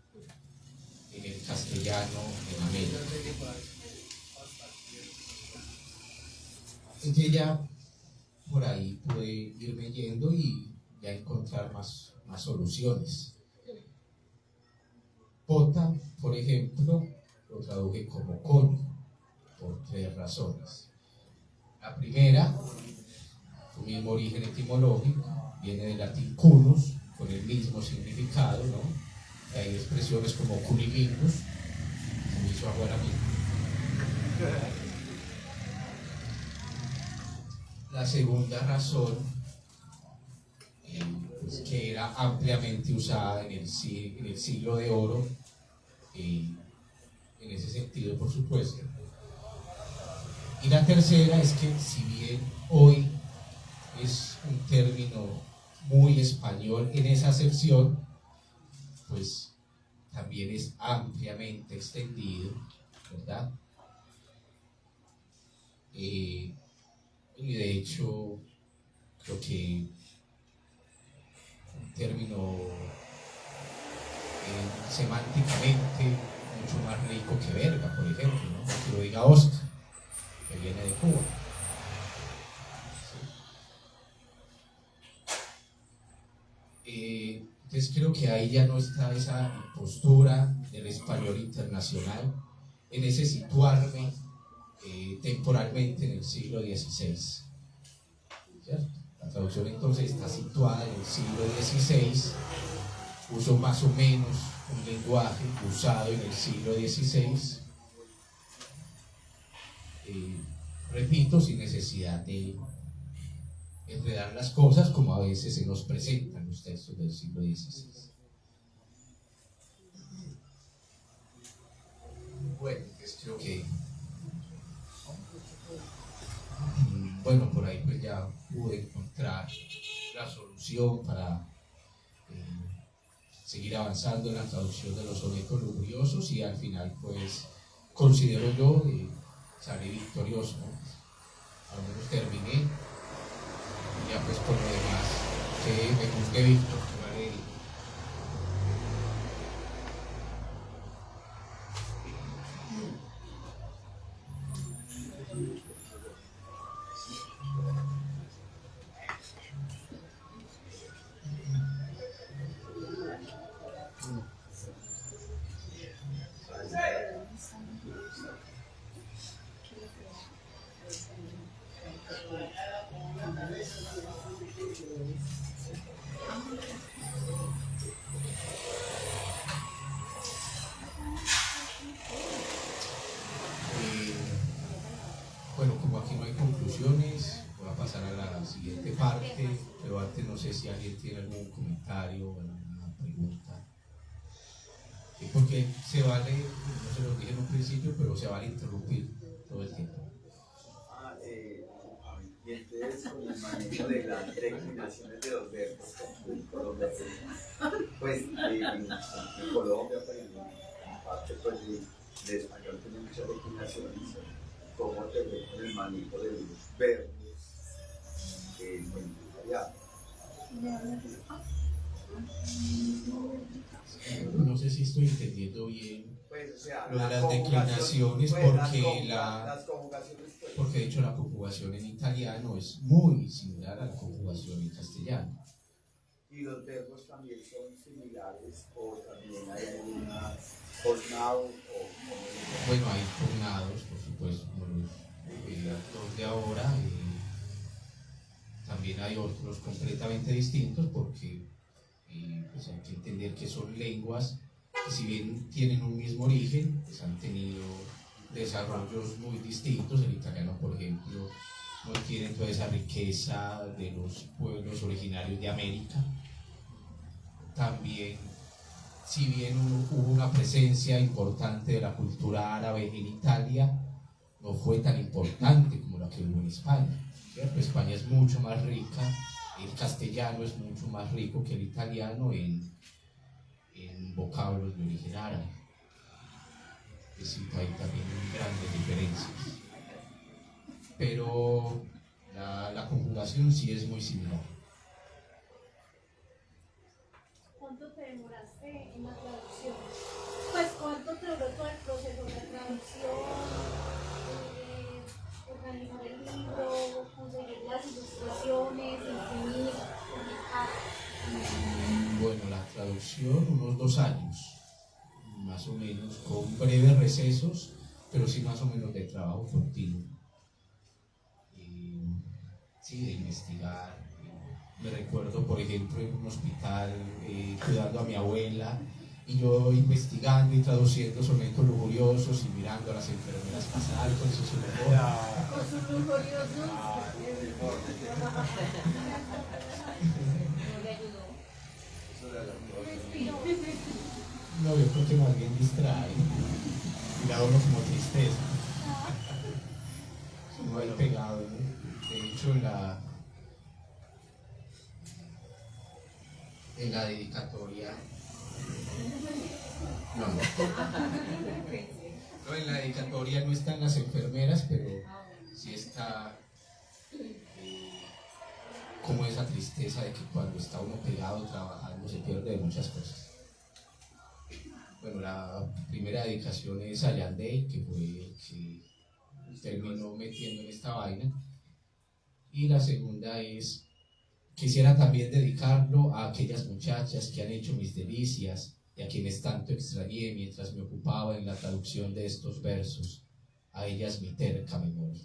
en el castellano en América. Entonces ya por ahí pude irme yendo y ya encontrar más soluciones. Pota, por ejemplo, lo traduje como coño por 3 razones. La primera su mismo origen etimológico, viene del latín culus, con el mismo significado, ¿no? Hay expresiones como cunilingus, se me hizo ahora mismo. La segunda razón, pues, que era ampliamente usada en el siglo de oro, en ese sentido, por supuesto. Y la tercera es que, si bien hoy es un término muy español en esa acepción, pues también es ampliamente extendido, ¿verdad? Y de hecho, creo que un término semánticamente mucho más rico que verga, por ejemplo, ¿no? Que lo diga Oscar, que viene de Cuba. Entonces creo que ahí ya no está esa postura del español internacional, en ese situarme temporalmente en el siglo XVI, ¿cierto? La traducción entonces está situada en el siglo XVI, uso más o menos un lenguaje usado en el siglo XVI, repito, sin necesidad de enredar las cosas como a veces se nos presentan los textos del siglo XVI. Bueno, pues creo que bueno, por ahí pues ya pude encontrar la solución para seguir avanzando en la traducción de los sonetos lujuriosos, y al final pues considero yo salí victorioso, ¿no? Al menos terminé, y ya pues por lo demás que me juzgue Víctor, que vale. Bueno, como aquí no hay conclusiones, voy a pasar a la siguiente parte, pero antes no sé si alguien tiene algún comentario o alguna pregunta. Porque se vale, no se lo dije en un principio, pero se vale interrumpir todo el tiempo. Y entonces, con el manejo de las declinaciones de los verbos, pues en Colombia, pues, en parte pues, de español tiene muchas declinaciones. ¿Cómo te ve con el manejo de los verbos en italiano? No sé si estoy entendiendo bien Pues, o sea, lo de las declinaciones, pues, porque las conjugaciones, pues. Porque de hecho la conjugación en italiano es muy similar a la conjugación en castellano. Y los verbos también son similares, o también hay alguna jornado Bueno, hay tornados, por supuesto, como los de ahora. También hay otros completamente distintos, porque pues hay que entender que son lenguas que, si bien tienen un mismo origen, pues han tenido desarrollos muy distintos. El italiano, por ejemplo, no tiene toda esa riqueza de los pueblos originarios de América. También, si bien hubo una presencia importante de la cultura árabe en Italia, no fue tan importante como la que hubo en España, ¿cierto? España es mucho más rica, el castellano es mucho más rico que el italiano en vocablos de origen árabe. Es decir, hay también grandes diferencias. Pero la conjugación sí es muy similar. ¿Cuánto te demoraste en la traducción? Pues, ¿cuánto te duró todo el proceso de traducción? Organizar el libro, conseguir las ilustraciones, imprimir, publicar. Bueno, la traducción unos 2 años, más o menos, con breves recesos, pero sí más o menos de trabajo continuo. sí, de investigar. Me recuerdo, por ejemplo, en un hospital cuidando a mi abuela y yo investigando y traduciendo sonetos lujuriosos y mirando a las enfermeras pasar con sus uniformes. Con sus lujuriosos. No le ayudó. Respiró. No, yo creo que más bien distrae y da uno como tristeza. No hay pegado, ¿no? De hecho, en la dedicatoria. No, en la dedicatoria no están las enfermeras, pero sí está como esa tristeza de que cuando está uno pegado trabajando se pierde de muchas cosas. Bueno, la primera dedicación es a Yandel, que fue el que terminó metiendo en esta vaina. Y la segunda es, quisiera también dedicarlo a aquellas muchachas que han hecho mis delicias y a quienes tanto extrañé mientras me ocupaba en la traducción de estos versos, a ellas mi terca memoria.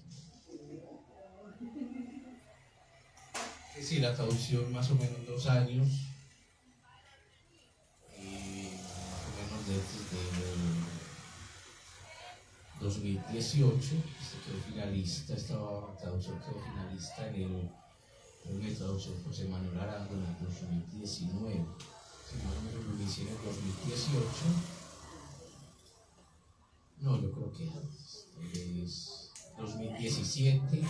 Es decir, la traducción más o menos 2 años, más o menos desde el 2018, quedó finalista, esta traducción quedó finalista en el premio de traducción José Manuel Arango en el 2019. Si más o menos lo inicié en el 2018. No, yo creo que es 2017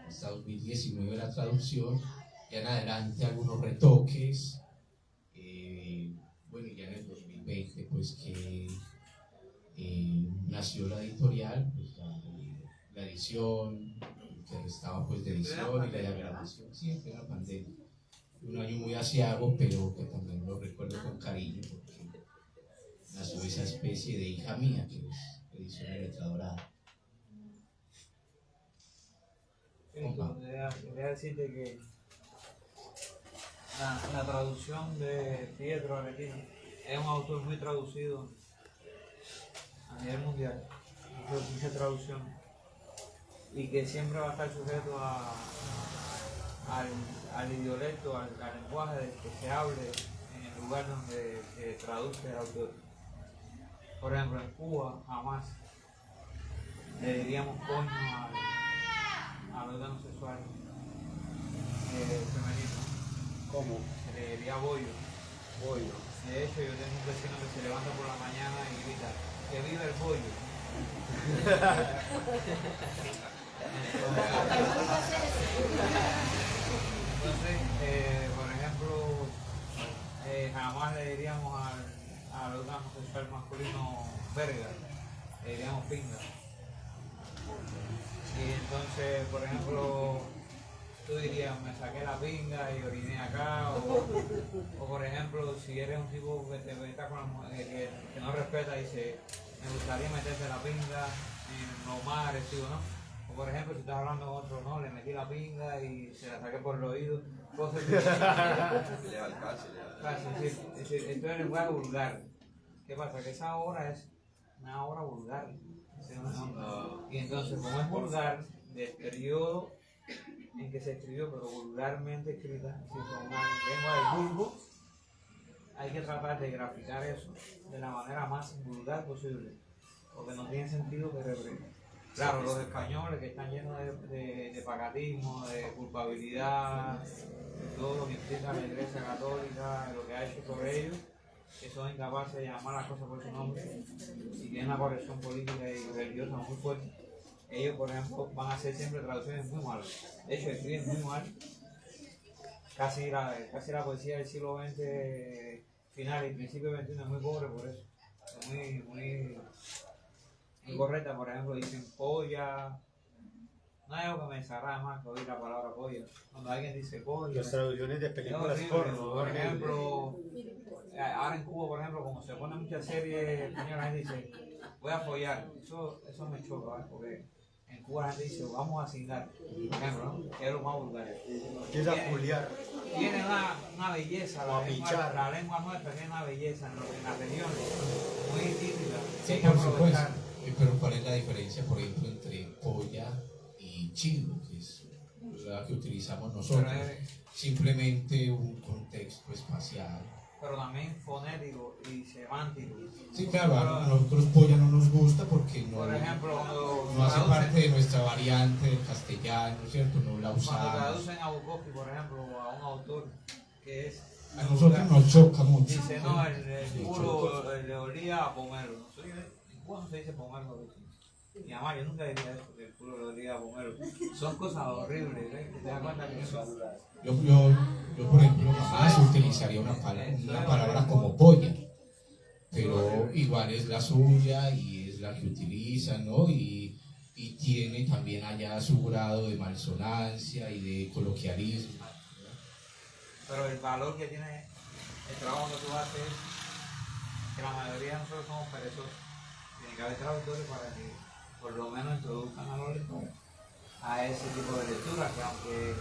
hasta 2019 la traducción, ya en adelante algunos retoques, bueno, y ya en el 2020 pues que nació la editorial, pues, la edición, que restaba pues de edición y la diagramación, siempre en la pandemia. Un año muy aciago, pero que también lo recuerdo con cariño porque nació esa especie de hija mía que es Edición de Letra Dorada. Quería decirte que la traducción de Pietro Aretino es un autor muy traducido a nivel mundial, mucha traducción, y que siempre va a estar sujeto al idiolecto, al lenguaje del que se hable en el lugar donde se traduce el autor. Por ejemplo, en Cuba jamás le diríamos coño al órgano sexual femenino. ¿Cómo? Se le diría bollo. Bollo. De hecho, yo tengo un vecino que se levanta por la mañana y grita, ¡que viva el bollo! Entonces, por ejemplo, jamás le diríamos al órgano sexual masculino verga, le diríamos pinga. Y entonces, por ejemplo, tú dirías, me saqué la pinga y oriné acá, o por ejemplo, si eres un tipo que te está con la mujer, que no respeta, dice, me gustaría meterse la pinga en los mares, ¿sí o no? O por ejemplo, si estás hablando con otro, no, le metí la pinga y se la saqué por el oído. Cosas que... es decir, esto es el lenguaje vulgar. ¿Qué pasa? Que esa obra es una obra vulgar. Y entonces, como es vulgar, del periodo en que se escribió, pero vulgarmente escrita, con una lengua del vulgo, hay que tratar de graficar eso de la manera más vulgar posible, porque no tiene sentido que reprenda. Claro, los españoles que están llenos de pacatismo, de culpabilidad, de todo lo que implica la Iglesia Católica, lo que ha hecho sobre ellos, que son incapaces de llamar las cosas por su nombre y tienen una corrección política y religiosa muy fuerte. Ellos, por ejemplo, van a hacer siempre traducciones muy malas. De hecho, escriben muy mal. Casi la poesía del siglo XX final y principio del XXI es muy pobre por eso. Es muy correcta. Por ejemplo, dicen polla. No hay algo que me desagrade más que oír la palabra polla. Cuando alguien dice polla. Las traducciones de películas Es porno. por ejemplo, ahora en Cuba, por ejemplo, como se ponen muchas series españolas, la gente dice, voy a follar. Eso me choca, ¿eh? Porque en Cuba la gente dice, vamos a cingar, por ejemplo, ¿no? Que es lo más vulgar. Empieza a juliar. Tiene una belleza, O a pichar. la lengua nuestra tiene una belleza en las regiones, muy típica. Sí, Hay que por supuesto. aprovechar. Pero ¿cuál es la diferencia, por ejemplo, entre polla y chilo? Que es la que utilizamos pero, nosotros, simplemente un contexto espacial. pero también fonético y semántico. Sí, claro, a nosotros polla no nos gusta porque no, Por ejemplo, cuando no hace traducen- parte de nuestra variante del castellano, ¿cierto? No la Cuando usamos. traducen a Bukowski, por ejemplo, o a un autor que es... A nosotros nos choca mucho. Dice, no, el puro le olía a pomelo. No sé, en Cuba no se dice pomelo. Y además yo nunca diría eso, que el puro le olía a pomelo. Son cosas horribles, ¿eh? ¿Te das cuenta que eso? Yo, por ejemplo, jamás utilizaría una palabra como polla, pero igual es la suya y es la que utilizan, ¿no? Y tiene también allá su grado de malsonancia y de coloquialismo. Pero el valor que tiene el trabajo que tú haces es que la mayoría de nosotros somos perezosos. Tiene que haber traductores para que por lo menos introduzcan a los lectores a ese tipo de lectura, que aunque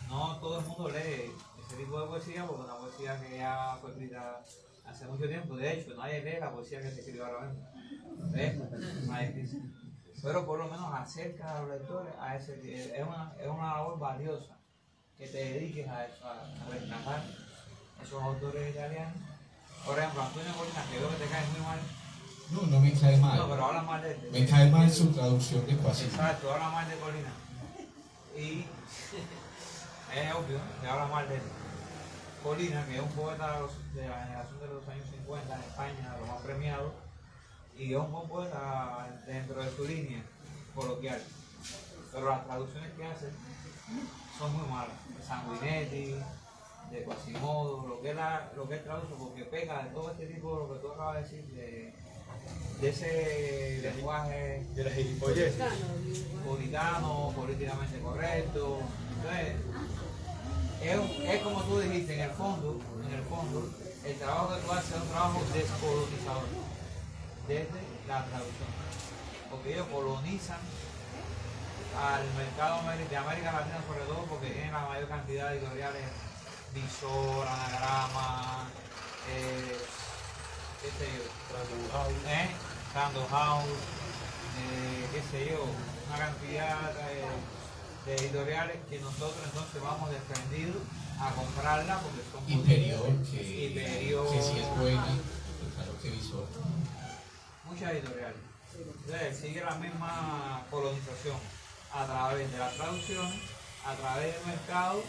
no todo el mundo lee ese tipo de poesía, porque es una poesía que ya fue escrita hace mucho tiempo. De hecho, nadie lee la poesía que se escribe ahora mismo. ¿Ves? Más difícil. Pero por lo menos acerca a los lectores a ese es una labor valiosa que te dediques a eso, a rescatar esos autores italianos. Por ejemplo, Antonio Colina, que veo que te cae muy mal. No me cae mal. No, pero habla mal de él. Me cae mal su traducción de Quasimodo. Exacto, habla mal de Colina. Y es obvio que habla mal de él. Colina, que es un poeta de la generación de los años 50 en España, de los más premiados, y es un buen poeta dentro de su línea coloquial. Pero las traducciones que hace son muy malas. De Sanguinetti, de Quasimodo, lo que él traduce, porque pega de todo este tipo, lo que tú acabas de decir, de ese lenguaje De la gilipollez. puritano, políticamente correcto. Entonces, es como tú dijiste, en el fondo, el trabajo que tú haces es un trabajo descolonizador desde la traducción. Porque ellos colonizan al mercado de América Latina, sobre todo porque tienen la mayor cantidad de editoriales, Visor, Anagrama, qué sé yo, Random House, qué sé yo, una cantidad de editoriales que nosotros entonces vamos desprendidos a comprarla porque son muy Imperior, Imperior, que sí es buena, claro que Visor. muchas editoriales. Entonces sigue la misma colonización a través de las traducciones, a través del mercado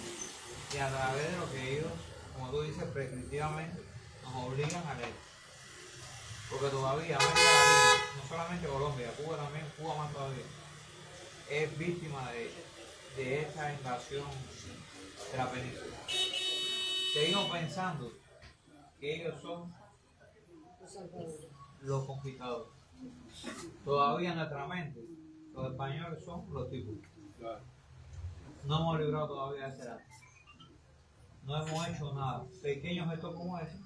y a través de lo que ellos, como tú dices, prescriptivamente nos obligan a leer. Porque todavía América Latina, no solamente Colombia, Cuba también, Cuba más todavía, es víctima de esta invasión de la península. Seguimos pensando que ellos son los conquistadores. Todavía en nuestra mente, los españoles son los tipos. No hemos librado todavía de ese lado. No hemos hecho nada. Pequeños gestos como ese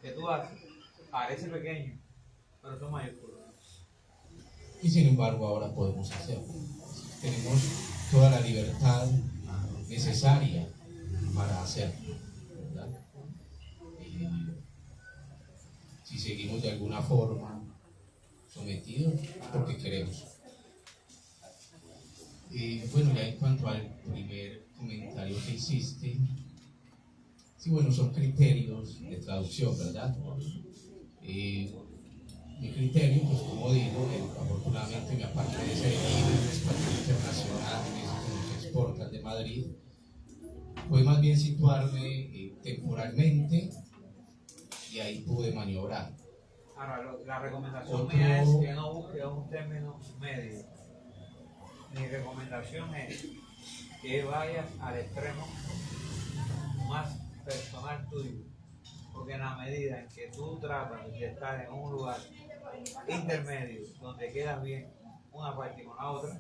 que tú haces, parece pequeño, pero son mayúsculos. Y sin embargo ahora podemos hacerlo. Tenemos toda la libertad necesaria para hacerlo, ¿verdad? Si seguimos de alguna forma sometidos, porque queremos. Bueno, ya en cuanto al primer comentario que hiciste, sí, bueno, son criterios de traducción, ¿verdad? Mi criterio, pues como digo, afortunadamente me aparté de ser libre en español internacional, que se exportan de Madrid, fue más bien situarme temporalmente y ahí pude maniobrar. Ahora, la recomendación Otro- mía es que no busques un término medio. Mi recomendación es que vayas al extremo más personal tuyo. Porque en la medida en que tú tratas de estar en un lugar intermedio donde quedas bien una parte con la otra,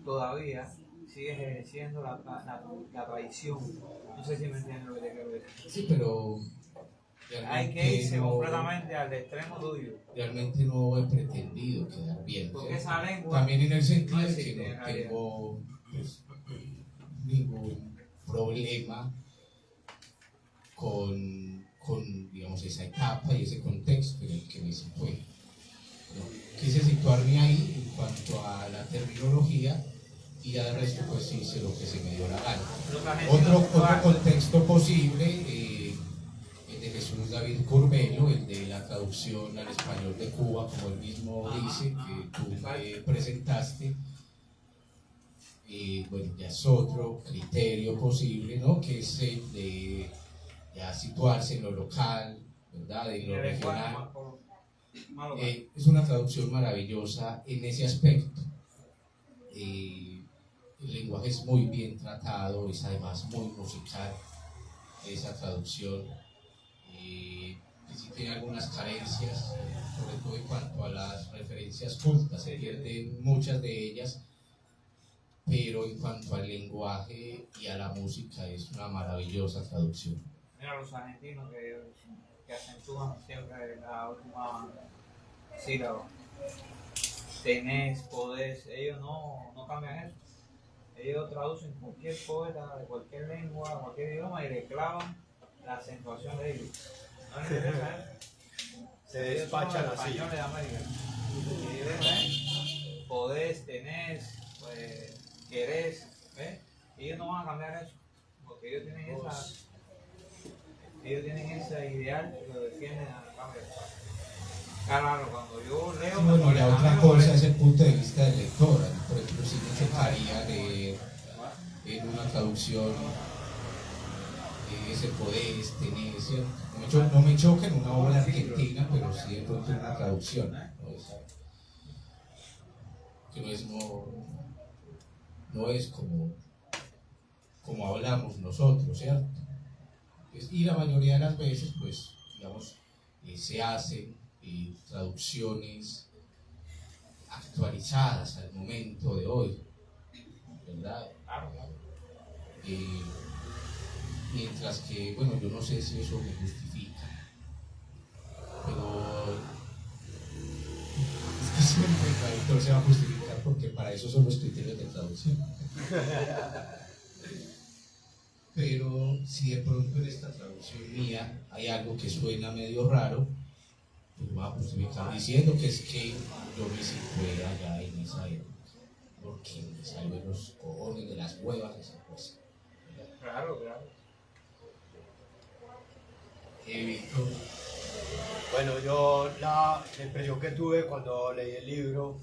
todavía sigues ejerciendo la traición. No sé si me entiendes lo que te quiero decir. Sí, pero Hay que irse completamente al extremo tuyo. realmente no he pretendido quedar bien. Porque ¿cierto? esa lengua También en el sentido no de existe que en no realidad. tengo pues, ningún problema con, digamos, esa etapa y ese contexto en el que me situé. ¿No? Quise situarme ahí en cuanto a la terminología y ya de resto pues hice lo que se me dio la gana. Lo que has Otro mencionado, contexto posible, el de Jesús David Curbelo, el de la traducción al español de Cuba, como él mismo dice, que tú me presentaste. Bueno, ya es otro criterio posible, ¿no? Que es el de ya situarse en lo local, ¿verdad? En lo regional. Es una traducción maravillosa en ese aspecto. El lenguaje es muy bien tratado, es además muy musical esa traducción. Que sí tiene algunas carencias, sobre todo en cuanto a las referencias cultas, se pierden muchas de ellas, pero en cuanto al lenguaje y a la música es una maravillosa traducción. Mira, los argentinos que acentúan siempre la última sílaba. Tenés, podés, ellos no cambian eso. Ellos traducen cualquier poeta de cualquier lengua, cualquier idioma y le clavan la acentuación de ellos. No les interesa eso. Se Ellos son despachan los así. españoles de América. Y ven, podés, tenés, pues, querés, ¿ves? Ellos no van a cambiar eso, porque ellos tienen esa ideal que lo defienden a cambio de espacio. Claro, cuando yo leo... Bueno, la otra cosa es el punto de vista del lector. Por ejemplo, si me chocaría leer en una traducción ese poder, tener, ¿cierto? No me choca en una obra argentina, pero sí de pronto en una traducción, ¿no? Que no es como hablamos nosotros, ¿cierto? Y la mayoría de las veces, pues, digamos, se hacen traducciones actualizadas al momento de hoy, ¿verdad? Mientras que, bueno, yo no sé si eso me justifica, pero es que siempre el traductor se va a justificar porque para eso son los criterios de traducción. Pero si de pronto en esta traducción mía hay algo que suena medio raro, pues va a justificar diciendo que es que yo me situé allá en esa época, porque me salió en los cojones de las huevas esa cosa. Claro. Víctor. Bueno, yo la impresión que tuve cuando leí el libro,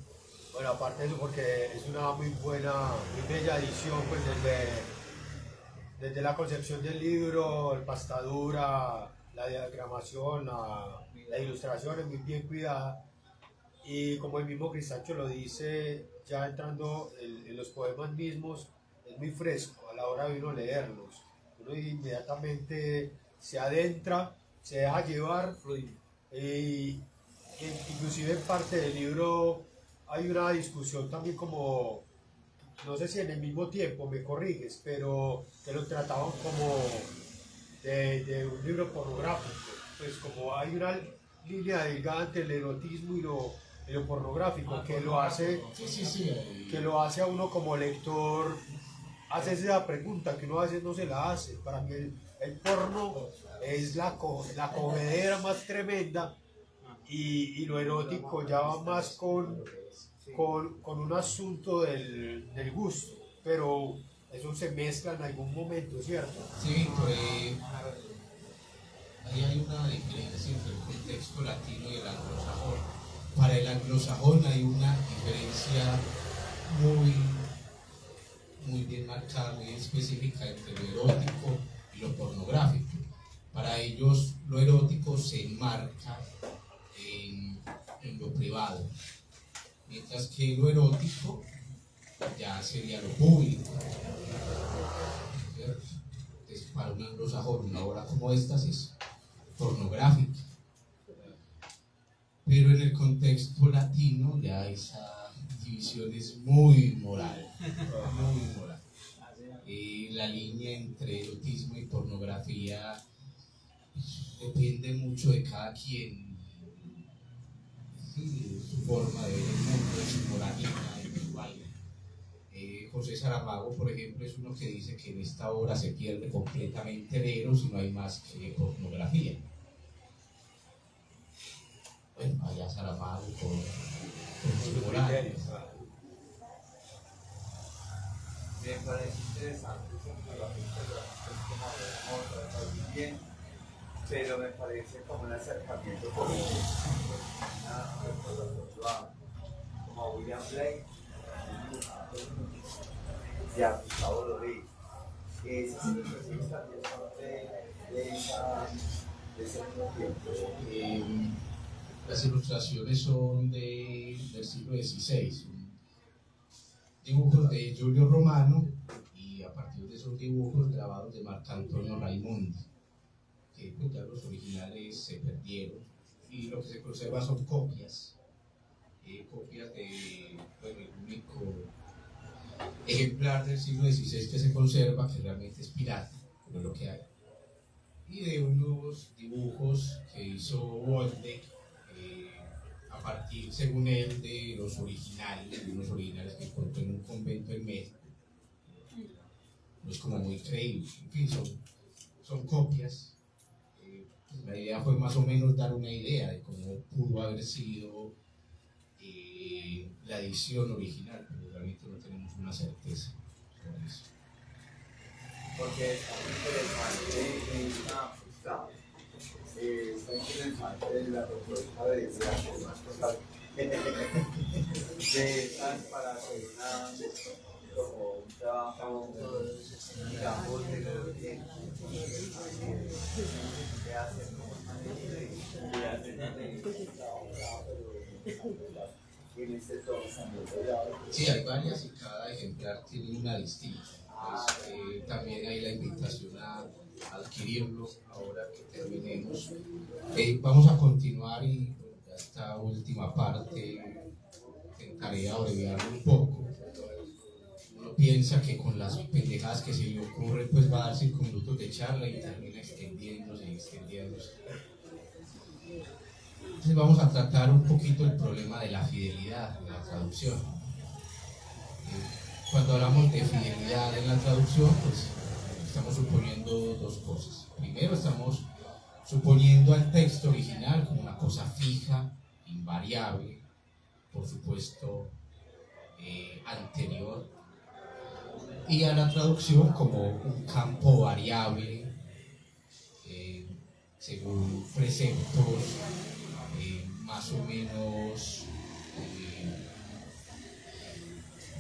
bueno, aparte de eso, porque es una muy bella edición, pues desde la concepción del libro, el pastadura, la diagramación, la ilustración es muy bien cuidada. Y como el mismo Cristancho lo dice, ya entrando en los poemas mismos, es muy fresco a la hora de uno leerlos. Uno inmediatamente se adentra, se deja llevar, y inclusive en parte del libro hay una discusión también como, no sé si en el mismo tiempo, me corriges, pero que lo trataban como de un libro pornográfico, pues como hay una línea delgada entre el erotismo y lo pornográfico, que lo hace a uno como lector, hace esa pregunta que uno a veces no se la hace. Para mí el porno es la cogedera más tremenda, y lo erótico ya va más con un asunto del gusto, pero eso se mezcla en algún momento, ¿cierto? Sí, Víctor, ahí hay una diferencia entre el contexto latino y el anglosajón. Para el anglosajón hay una diferencia muy bien marcada, muy específica entre lo erótico y lo pornográfico. Para ellos lo erótico se enmarca en lo privado, mientras que lo erótico ya sería lo público, ¿cierto? Entonces, para un anglosajón una obra como esta es pornográfica, pero en el contexto latino ya esa división es muy moral, muy moral. La línea entre erotismo y pornografía depende mucho de cada quien, de su forma de ver el mundo, de su moralidad individual. José Saramago, por ejemplo, es uno que dice que en esta obra se pierde completamente el eros y no hay más que pornografía. Bueno, allá Saramago con su moral. Me parece interesante la como hablamos bien, pero me parece como un acercamiento como a William Blake y a Gustavo Doré. Esas ilustraciones también son de ese mismo tiempo. Las ilustraciones son del siglo XVI, son dibujos de Giulio Romano y a partir de esos dibujos grabados de Marcantonio Raimondi, que pues, ya los originales se perdieron y lo que se conserva son copias, copias de, bueno, el único ejemplar del siglo XVI que se conserva, que realmente es pirata, pero es lo que hay, y de unos dibujos que hizo Waldeck a partir, según él, de los originales, de unos originales que encontró en un convento en México. No es como muy creíble, en fin, son copias. Pues la idea fue más o menos dar una idea de cómo pudo haber sido la edición original, pero realmente no tenemos una certeza sobre eso. Porque está muy interesante la propuesta de hacer unas cosas de esas para hacer como un trabajo, digamos, de lo que hacen en este tono. Sí, hay varias y cada ejemplar tiene una distinta. Pues, también hay la invitación a adquirirlo ahora que terminemos. Vamos a continuar y bueno, esta última parte intentaré abreviarlo un poco. Uno piensa que con las pendejadas que se le ocurre pues va a dar 5 minutos de charla y termina extendiéndose y extendiéndose. Entonces vamos a tratar un poquito el problema de la fidelidad en la traducción. Cuando hablamos de fidelidad en la traducción, pues estamos suponiendo dos cosas. Primero, estamos suponiendo al texto original como una cosa fija, invariable, por supuesto anterior, y a la traducción como un campo variable, según preceptos más o menos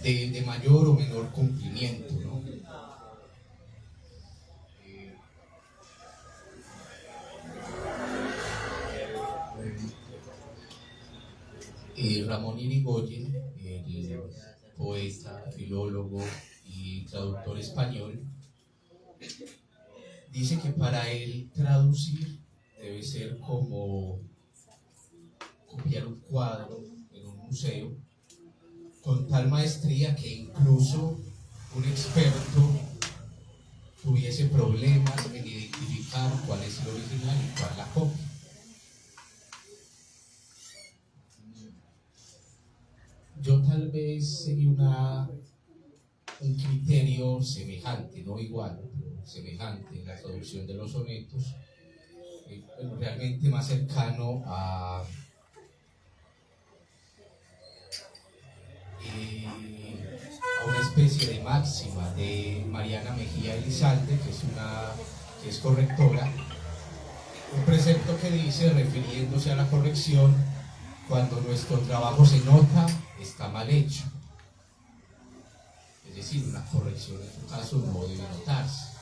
de mayor o menor cumplimiento, ¿no? Ramón Irigoyen, el poeta, filólogo y traductor español, dice que para él traducir debe ser como copiar un cuadro en un museo con tal maestría que incluso un experto tuviese problemas en identificar cuál es el original y cuál la copia. Yo tal vez seguía un criterio semejante, no igual, pero semejante en la traducción de los sonetos, realmente más cercano a una especie de máxima de Mariana Mejía Elizalde, que es correctora, un precepto que dice, refiriéndose a la corrección, cuando nuestro trabajo se nota, está mal hecho. Es decir, una corrección en su caso no debe notarse,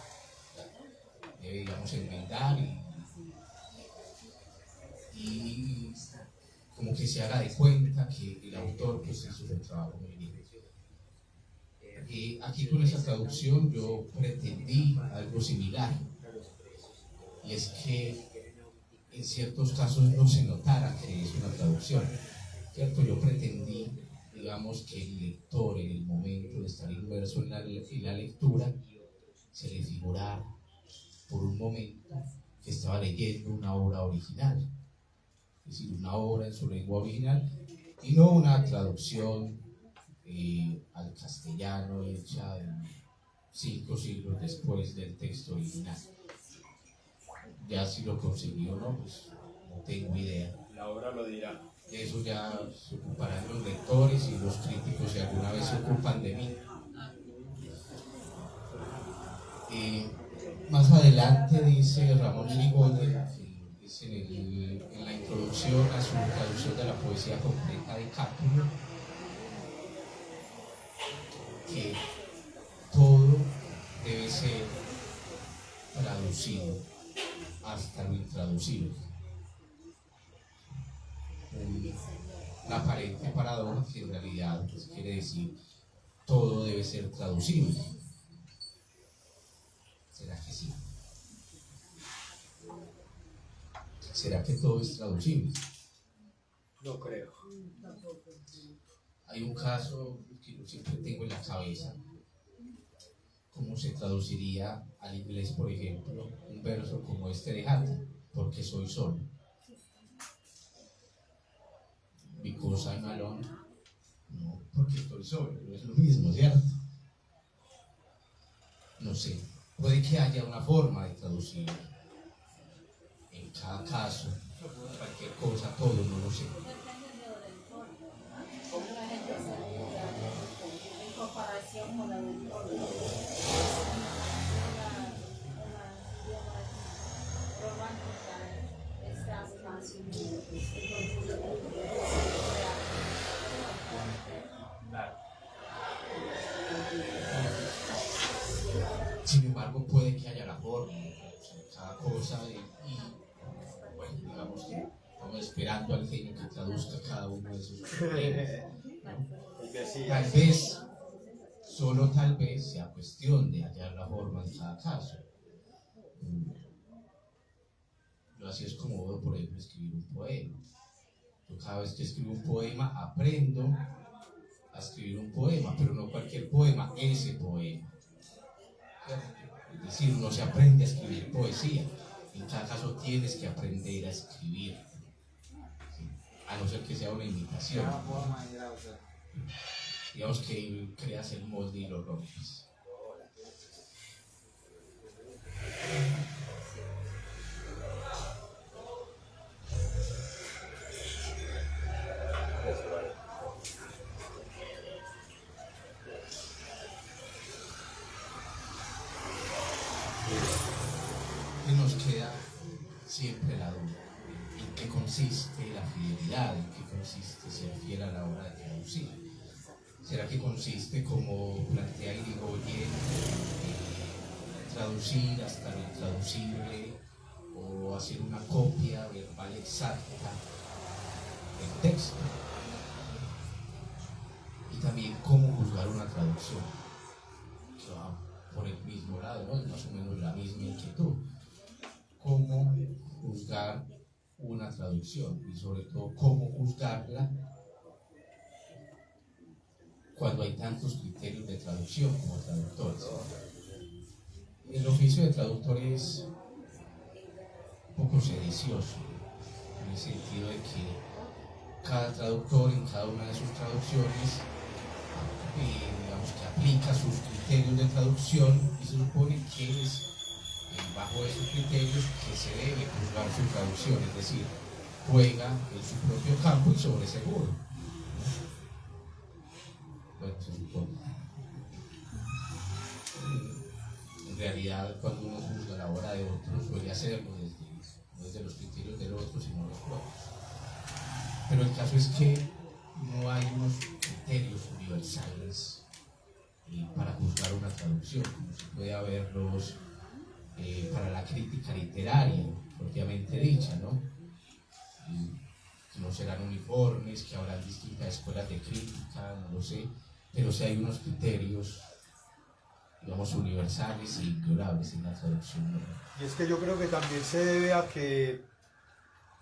debe, digamos, enmendar y como que se haga de cuenta que el autor pues hizo su trabajo muy bien. Aquí con esa traducción yo pretendí algo similar, y es que en ciertos casos no se notara que es una traducción, ¿cierto? Yo pretendí, digamos, que el lector en el momento de estar inmerso en la lectura se le figurara por un momento que estaba leyendo una obra original, es decir, una obra en su lengua original y no una traducción al castellano hecha 5 siglos después del texto original. Ya si lo conseguí o no, pues no tengo idea. La obra lo dirá. De eso ya se ocuparán los lectores y los críticos si alguna vez se ocupan de mí. Más adelante dice Ramón Irigoyen, dice en la introducción a su traducción de la poesía completa de Cátulo, que todo debe ser traducido hasta lo intraducible. Una aparente paradoja que en realidad pues, quiere decir todo debe ser traducible. ¿Será que sí? ¿Será que todo es traducible? No creo. Hay un caso que yo siempre tengo en la cabeza. ¿Cómo se traduciría al inglés, por ejemplo, un verso como este de Hattie? Porque soy solo. Because I'm alone. No, porque estoy solo. No es lo mismo, ¿cierto? No sé. Puede que haya una forma de traducir. En cada caso, cualquier cosa, todo, no lo sé. En comparación con la del pueblo. Romántica, estas canciones. Sin embargo, puede que haya la forma, o sea, cada cosa y bueno, digamos que estamos esperando al genio que traduzca cada uno de esos problemas. Tal vez, solo tal vez sea cuestión de hallar la forma en cada caso. Yo así es como veo, por ejemplo, escribir un poema. Yo cada vez que escribo un poema aprendo a escribir un poema, pero no cualquier poema, ese poema. Es decir, no se aprende a escribir poesía. En cada caso tienes que aprender a escribir, ¿sí? A no ser que sea una imitación. Digamos que creas el molde y lo rompes. Y nos queda siempre la duda: ¿en qué consiste la fidelidad? ¿En qué consiste ser fiel a la hora de traducir? ¿Será que consiste, como plantea Irigoyen, traducir hasta lo intraducible o hacer una copia verbal exacta del texto? Y también cómo juzgar una traducción, que va por el mismo lado, ¿no? Es más o menos la misma inquietud. Cómo juzgar una traducción y sobre todo cómo juzgarla cuando hay tantos criterios de traducción como traductores. El oficio de traductor es un poco sedicioso, en el sentido de que cada traductor en cada una de sus traducciones digamos que aplica sus criterios de traducción y se supone que es bajo esos criterios que se debe juzgar su traducción, es decir, juega en su propio campo y sobre seguro. Bueno, se supone. En realidad, cuando uno juzga la obra de otro, suele hacerlo no desde los criterios del otro, sino los propios. Pero el caso es que no hay unos criterios universales para juzgar una traducción, como se puede haberlos para la crítica literaria, propiamente dicha, ¿no? Que no serán uniformes, que habrá distintas escuelas de crítica, no lo sé, pero sí hay unos criterios, digamos, universales e inviolables en la traducción, ¿no? Y es que yo creo que también se debe a que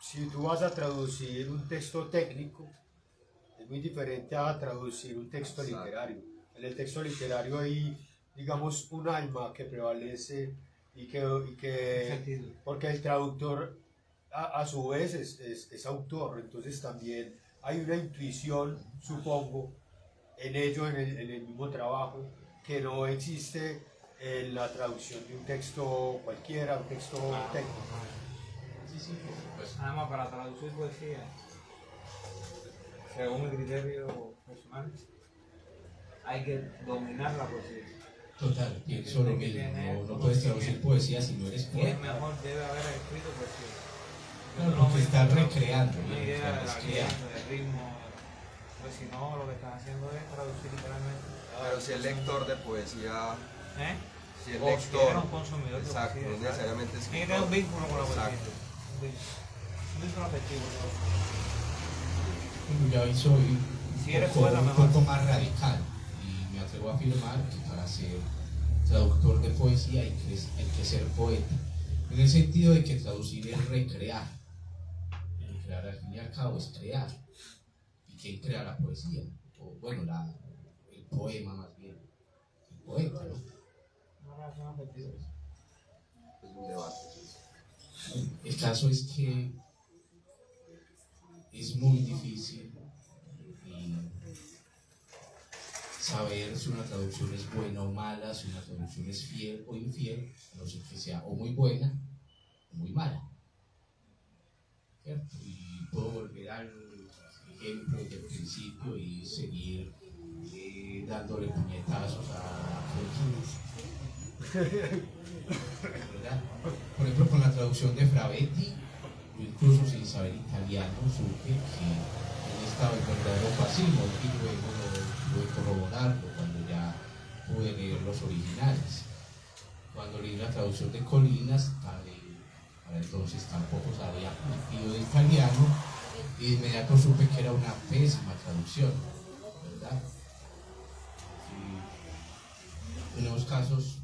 si tú vas a traducir un texto técnico, es muy diferente a traducir un texto literario. En el texto literario hay, digamos, un alma que prevalece y que porque el traductor a su vez es autor, entonces también hay una intuición, supongo, en ello, en el mismo trabajo, que no existe en la traducción de un texto cualquiera, un texto técnico. Sí, sí, por supuesto. Nada más para traducir poesía, según mi criterio personal, hay que dominar la poesía. Total, pienso lo que mismo. tener No puedes traducir conocimiento. poesía si no eres Y es poeta. mejor, debe haber escrito poesía. Claro, porque estás recreando. Una ¿no? idea de la Estás creando. leyenda, del ritmo. Pues si no, lo que están haciendo es traducir literalmente. Pero si el lector de poesía, ¿Eh? si el O si lector, eres un consumidor de exacto, poesía, no necesariamente tiene que escritor. tener un vínculo con la poesía. Exacto. Un vínculo afectivo. Yo hoy soy Si eres un poeta, mejor. poco más radical y me atrevo a afirmar que para ser traductor de poesía hay que ser poeta. En el sentido de que traducir es recrear. Recrear al fin y al cabo es crear. ¿Y quién crea la poesía? O bueno, el poema más bien. El poeta, ¿no? Una relación afectiva. Es un debate. El caso es que es muy difícil saber si una traducción es buena o mala, si una traducción es fiel o infiel, a no ser que sea o muy buena o muy mala. ¿Cierto? Y puedo volver al ejemplo del principio y seguir dándole puñetazos a ¿verdad? Por ejemplo, con la traducción de Frabetti, yo incluso sin saber italiano supe que él estaba en verdadero fascismo y luego pude corroborarlo cuando ya pude leer los originales. Cuando leí la traducción de Colinas, para entonces tampoco sabía un pío de italiano y de inmediato supe que era una pésima traducción, ¿verdad? Y en unos casos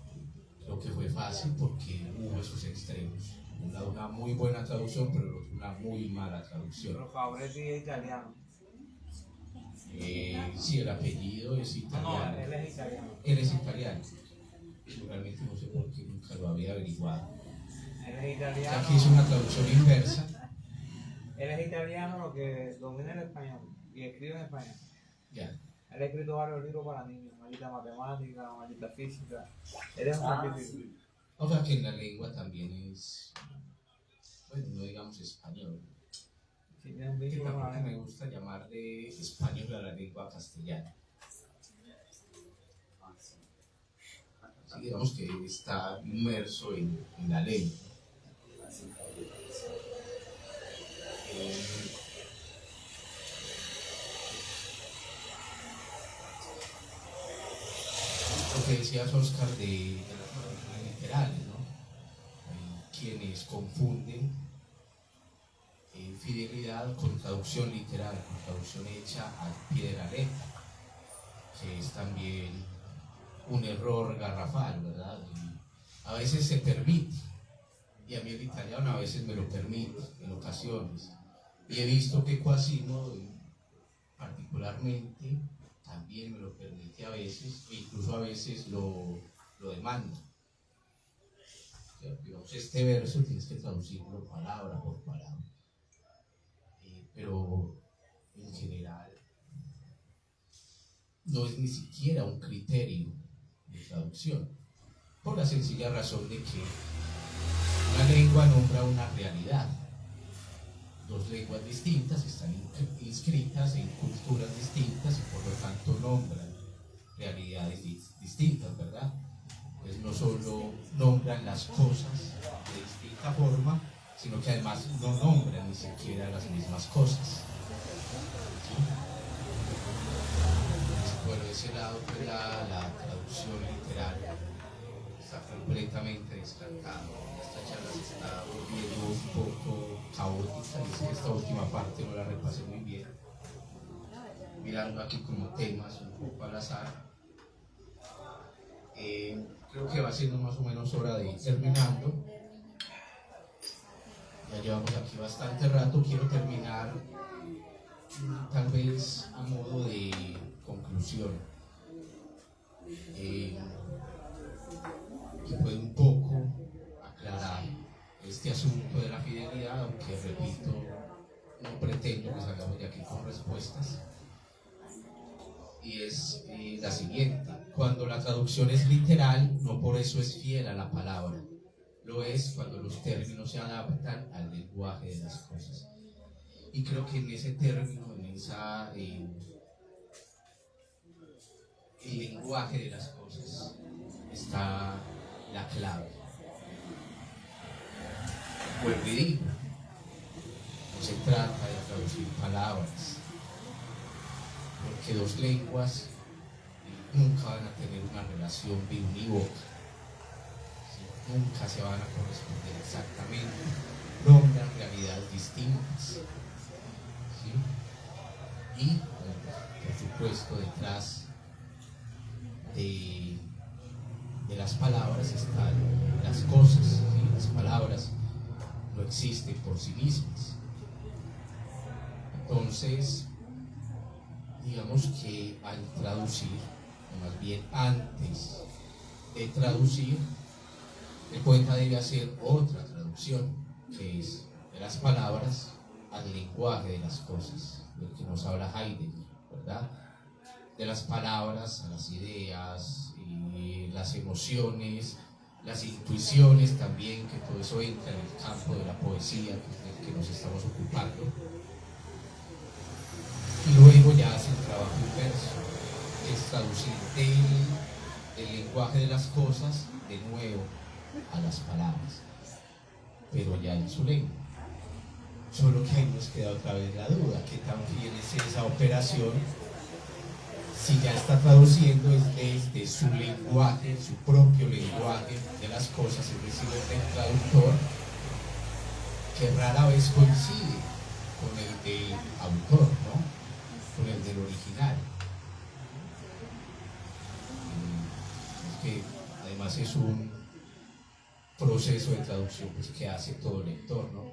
creo que fue fácil porque hubo esos extremos. Una muy buena traducción, pero una muy mala traducción. Pero Fabretti es italiano. Sí, el apellido es No, italiano. él es italiano. Él es italiano. Realmente no sé por qué nunca lo había averiguado. Él es italiano. Aquí hice una traducción inversa. Él es italiano, lo que domina el español y escribe en español. Ya. Él ha escrito varios libros para niños, maldita matemática, maldita física. Él es un científico. O sea que en la lengua también es, bueno, no digamos español. Sí, tiene un Que vínculo con la tampoco me lengua. gusta llamarle español a la lengua castellana. Sí, digamos que está inmerso en la lengua. Lo que decías, Oscar, de las traducciones literales, ¿no? Hay quienes confunden fidelidad con traducción literal, con traducción hecha al pie de la letra, que es también un error garrafal, ¿verdad? Y a veces se permite, y a mí el italiano a veces me lo permite, en ocasiones. Y he visto que Quasimodo, particularmente, también me lo permite a veces, e incluso a veces lo demanda. O sea, digamos, este verso tienes que traducirlo palabra por palabra. Pero en general no es ni siquiera un criterio de traducción, por la sencilla razón de que una lengua nombra una realidad. Dos lenguas distintas están inscritas en culturas distintas y por lo tanto nombran realidades distintas, ¿verdad? Pues no solo nombran las cosas de distinta forma, sino que además no nombran ni siquiera las mismas cosas. Por ese lado, pues la traducción literal está completamente descartada. Esta charla se está volviendo un poco caótica y es que esta última parte no la repasé muy bien. Mirando aquí como temas un poco al azar. Creo que va siendo más o menos hora de ir terminando. Ya llevamos aquí bastante rato. Quiero terminar tal vez a modo de conclusión, que puede un poco aclarar este asunto de la fidelidad, aunque repito, no pretendo que salgamos de aquí con respuestas. Y es la siguiente: cuando la traducción es literal, no por eso es fiel a la palabra. Lo es cuando los términos se adaptan al lenguaje de las cosas. Y creo que en ese término, en el lenguaje de las cosas, está la clave. Vuelvo y digo, no se trata de traducir palabras, porque dos lenguas nunca van a tener una relación biunívoca, ¿sí? Nunca se van a corresponder exactamente, nombran realidades distintas, ¿sí? Y bueno, por supuesto detrás de las palabras están las cosas, ¿sí? Las palabras no existen por sí mismas. Entonces, digamos que al traducir, o más bien antes de traducir, el poeta debe hacer otra traducción, que es de las palabras al lenguaje de las cosas, lo que nos habla Heidegger, ¿verdad? De las palabras a las ideas, las emociones, las intuiciones también, que todo eso entra en el campo de la poesía, que es del que nos estamos ocupando. Y luego ya hace el trabajo inverso, es traducir del lenguaje de las cosas de nuevo a las palabras, pero ya en su lengua. Solo que ahí nos queda otra vez la duda, ¿qué tan fiel es esa operación? Si ya está traduciendo desde su lenguaje, su propio lenguaje de las cosas, es decir, el traductor, que rara vez coincide con el del autor, ¿no? Con el del original. Es que además es un proceso de traducción pues, que hace todo lector, ¿no?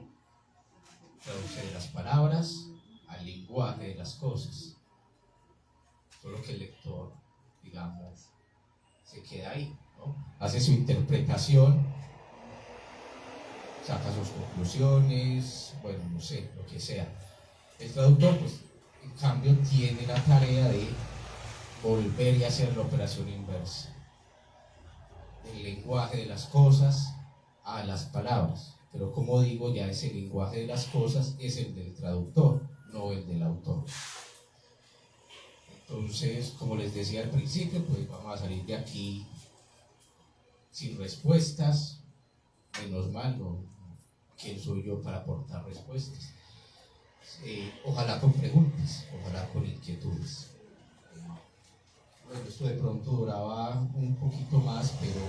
Traduce de las palabras al lenguaje de las cosas. Solo que el lector, digamos, se queda ahí, ¿no? Hace su interpretación, saca sus conclusiones, bueno, no sé, lo que sea. El traductor, pues, en cambio, tiene la tarea de volver y hacer la operación inversa. El lenguaje de las cosas a las palabras. Pero como digo, ya ese lenguaje de las cosas es el del traductor, no el del autor. Entonces, como les decía al principio, pues vamos a salir de aquí sin respuestas, menos mal, ¿no? ¿Quién soy yo para aportar respuestas? Ojalá con preguntas, ojalá con inquietudes. Bueno, esto de pronto duraba un poquito más, pero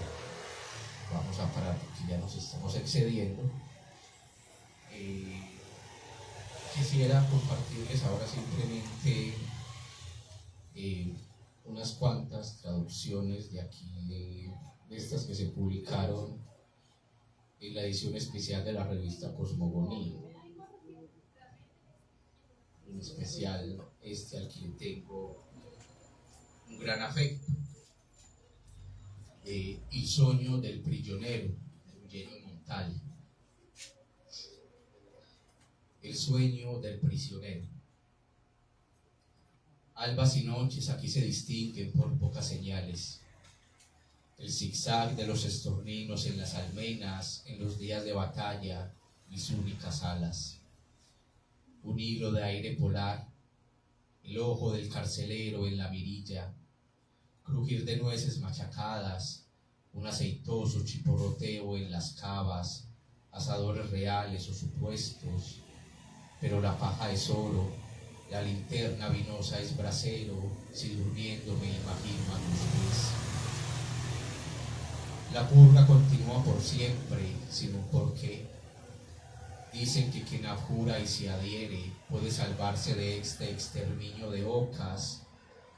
vamos a parar porque ya nos estamos excediendo. Quisiera compartirles ahora simplemente unas cuantas traducciones de aquí, de estas que se publicaron en la edición especial de la revista Cosmogonía. En especial al que le tengo un gran afecto. Il sogno del prigioniero, de Eugenio Montale. El sueño del prisionero. Albas y noches aquí se distinguen por pocas señales. El zigzag de los estorninos en las almenas, en los días de batalla, mis únicas alas. Un hilo de aire polar, el ojo del carcelero en la mirilla, crujir de nueces machacadas, un aceitoso chiporroteo en las cavas, asadores reales o supuestos, pero la paja es oro, la linterna vinosa es brasero, si durmiendo me imagino a tus pies. La purga continúa por siempre, sin un porqué. Dicen que quien abjura y se adhiere puede salvarse de este exterminio de ocas,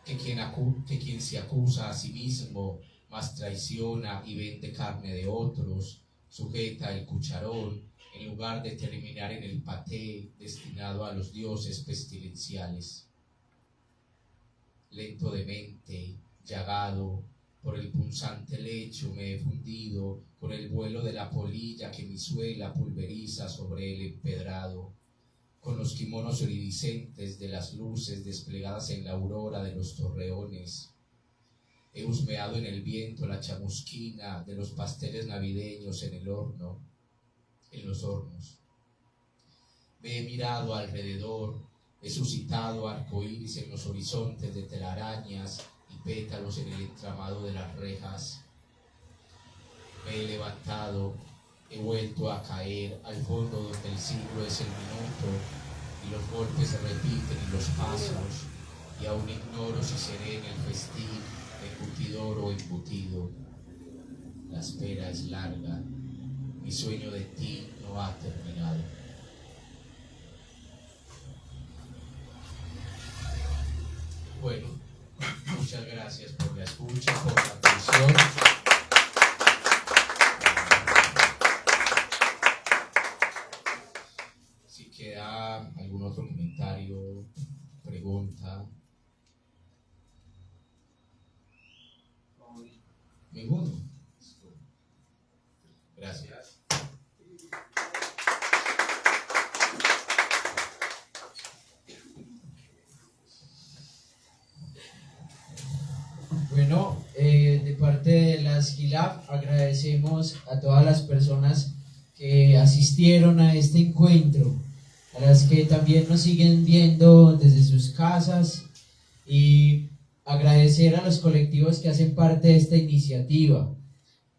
que quien se acusa a sí mismo, mas traiciona y vende carne de otros, sujeta el cucharón, en lugar de terminar en el paté destinado a los dioses pestilenciales. Lento de mente, llagado, por el punzante lecho me he fundido con el vuelo de la polilla que mi suela pulveriza sobre el empedrado, con los kimonos iridiscentes de las luces desplegadas en la aurora de los torreones. He husmeado en el viento la chamusquina de los pasteles navideños en los hornos. Me he mirado alrededor, he suscitado arcoíris en los horizontes de telarañas y pétalos en el entramado de las rejas. Me he levantado, he vuelto a caer al fondo donde el siglo es el minuto y los golpes se repiten y los pasos, y aún ignoro si seré en el festín embutidor o embutido. La espera es larga, mi sueño de ti no ha terminado. Bueno, muchas gracias por la escucha, por la atención. Si queda algún otro comentario, pregunta. Ninguno. Gracias. Bueno, de parte de las GILAF agradecemos a todas las personas que asistieron a este encuentro, a las que también nos siguen viendo desde sus casas, y agradecer a los colectivos que hacen parte de esta iniciativa,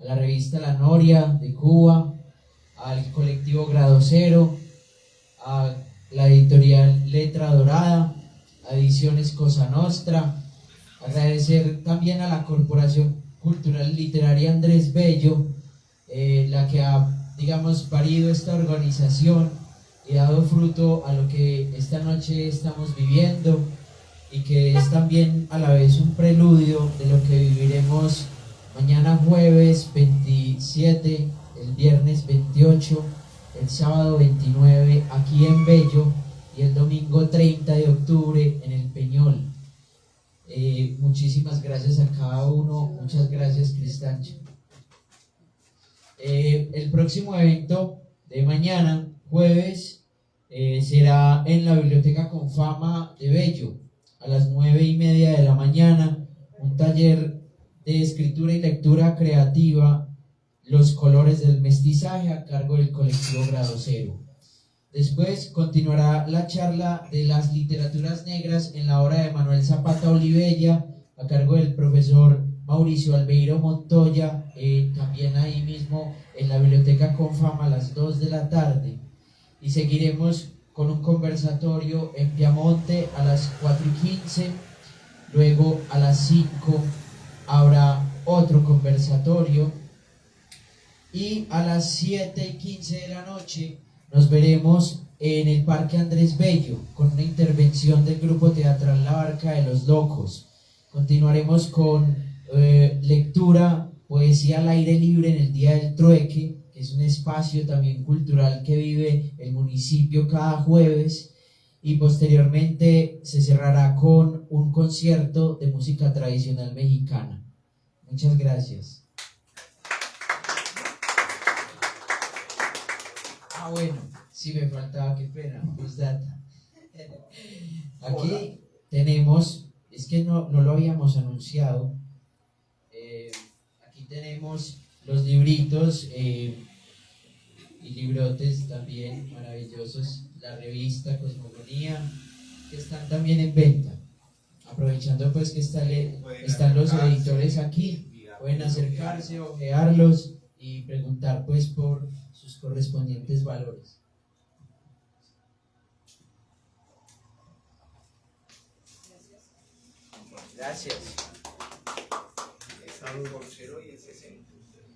a la revista La Noria de Cuba, al colectivo Grado Cero, a la editorial Letra Dorada, a Ediciones Cosa Nostra. Agradecer también a la Corporación Cultural Literaria Andrés Bello, la que ha, digamos, parido esta organización y dado fruto a lo que esta noche estamos viviendo, y que es también a la vez un preludio de lo que viviremos mañana jueves 27, el viernes 28, el sábado 29 aquí en Bello y el domingo 30 de octubre en el Peñol. Muchísimas gracias a cada uno, muchas gracias Cristancho. El próximo evento de mañana, jueves, será en la Biblioteca Confama de Bello, a las 9:30 de la mañana, un taller de escritura y lectura creativa, Los colores del mestizaje, a cargo del colectivo Grado Cero. Después continuará la charla de las literaturas negras en la obra de Manuel Zapata Olivella, a cargo del profesor Mauricio Albeiro Montoya, también ahí mismo en la Biblioteca Confama a las 2 de la tarde. Y seguiremos con un conversatorio en Piamonte a las 4:15, luego a las 5 habrá otro conversatorio, y a las 7:15 de la noche nos veremos en el Parque Andrés Bello con una intervención del grupo teatral La Barca de los Locos. Continuaremos con lectura, poesía al aire libre en el Día del Trueque, que es un espacio también cultural que vive el municipio cada jueves, y posteriormente se cerrará con un concierto de música tradicional mexicana. Muchas gracias. Bueno, sí me faltaba, qué pena, postdata. Aquí tenemos, es que no lo habíamos anunciado, aquí tenemos los libritos y librotes también maravillosos, la revista Cosmogonía, que están también en venta. Aprovechando pues que están los editores aquí, pueden acercarse, ojearlos y preguntar pues por sus correspondientes valores. Gracias. Salud por cero y ese